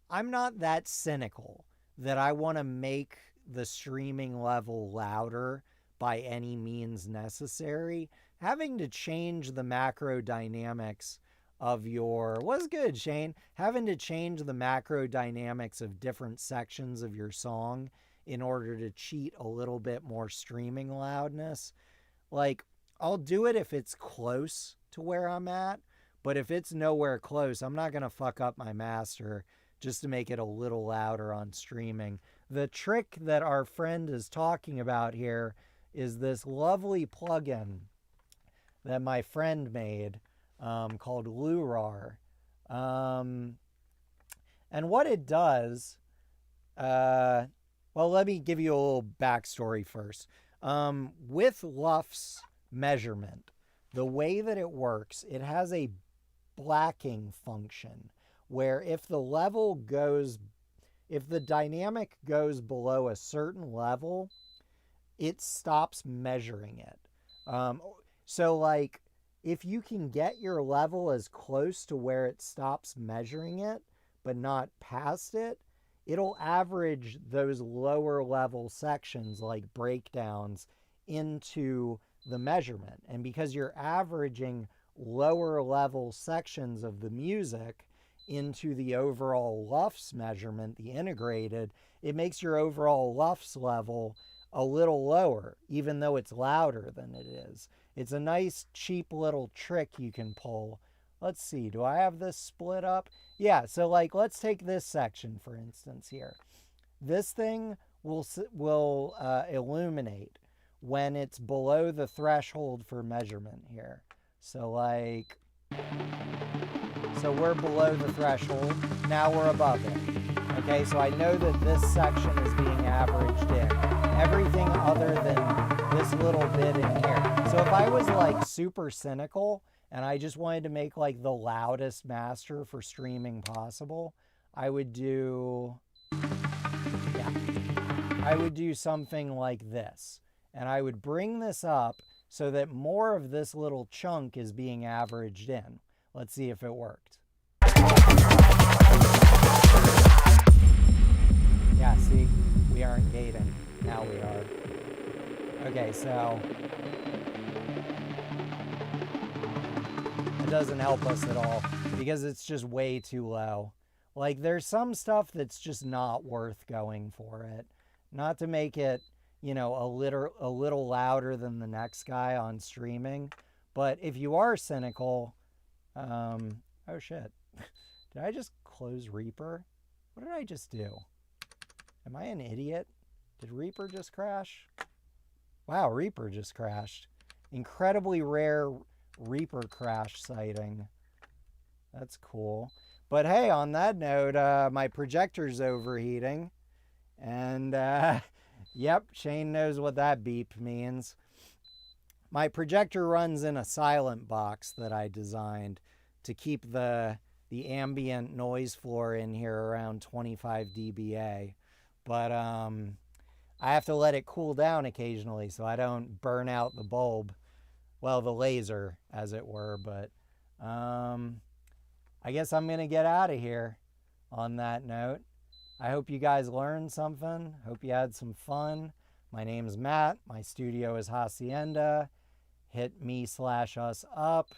Speaker 1: that cynical that I want to make the streaming level louder by any means necessary. Having to change the macro dynamics of your, what's good, Shane? Having to change the macro dynamics of different sections of your song in order to cheat a little bit more streaming loudness. Like, I'll do it if it's close to where I'm at, but if it's nowhere close, I'm not going to fuck up my master just to make it a little louder on streaming. The trick that our friend is talking about here is this lovely plugin that my friend made called Lurar. And what it does, well, let me give you a little backstory first. With Luff's measurement, the way that it works, it has a blacking function where if the dynamic goes below a certain level, it stops measuring it. So like, if you can get your level as close to where it stops measuring it, but not past it, it'll average those lower level sections like breakdowns into the measurement. And because you're averaging lower level sections of the music into the overall LUFS measurement, the integrated, it makes your overall LUFS level a little lower, even though it's louder than it is. It's a nice, cheap little trick you can pull. Let's see, do I have this split up? Yeah, so like, let's take this section, for instance, here. This thing will illuminate when it's below the threshold for measurement here. So like, so we're below the threshold, now we're above it. Okay, so I know that this section is being averaged in. Everything other than this little bit in here. So if I was like super cynical and I just wanted to make like the loudest master for streaming possible, I would do, I would do something like this. And I would bring this up so that more of this little chunk is being averaged in. Let's see if it worked. Yeah, see, we aren't gating. Now we are. Okay, so it doesn't help us at all because it's just way too low. Like, there's some stuff that's just not worth going for it. Not to make it, you know, a little louder than the next guy on streaming. But if you are cynical, oh shit. Did I just close Reaper? What did I just do? Am I an idiot? Did Reaper just crash? Wow, Reaper just crashed. Incredibly rare Reaper crash sighting. That's cool. But hey, on that note, my projector's overheating. And, yep, Shane knows what that beep means. My projector runs in a silent box that I designed to keep the ambient noise floor in here around 25 dBA. But I have to let it cool down occasionally so I don't burn out the bulb. Well, the laser, as it were. But I guess I'm going to get out of here on that note. I hope you guys learned something. Hope you had some fun. My name's Matt. My studio is Hacienda. Hit me/us up.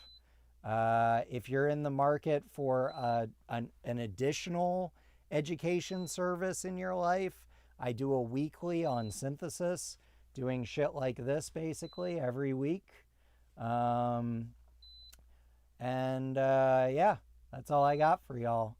Speaker 1: If you're in the market for an additional education service in your life, I do a weekly on synthesis, doing shit like this basically every week. Yeah, that's all I got for y'all.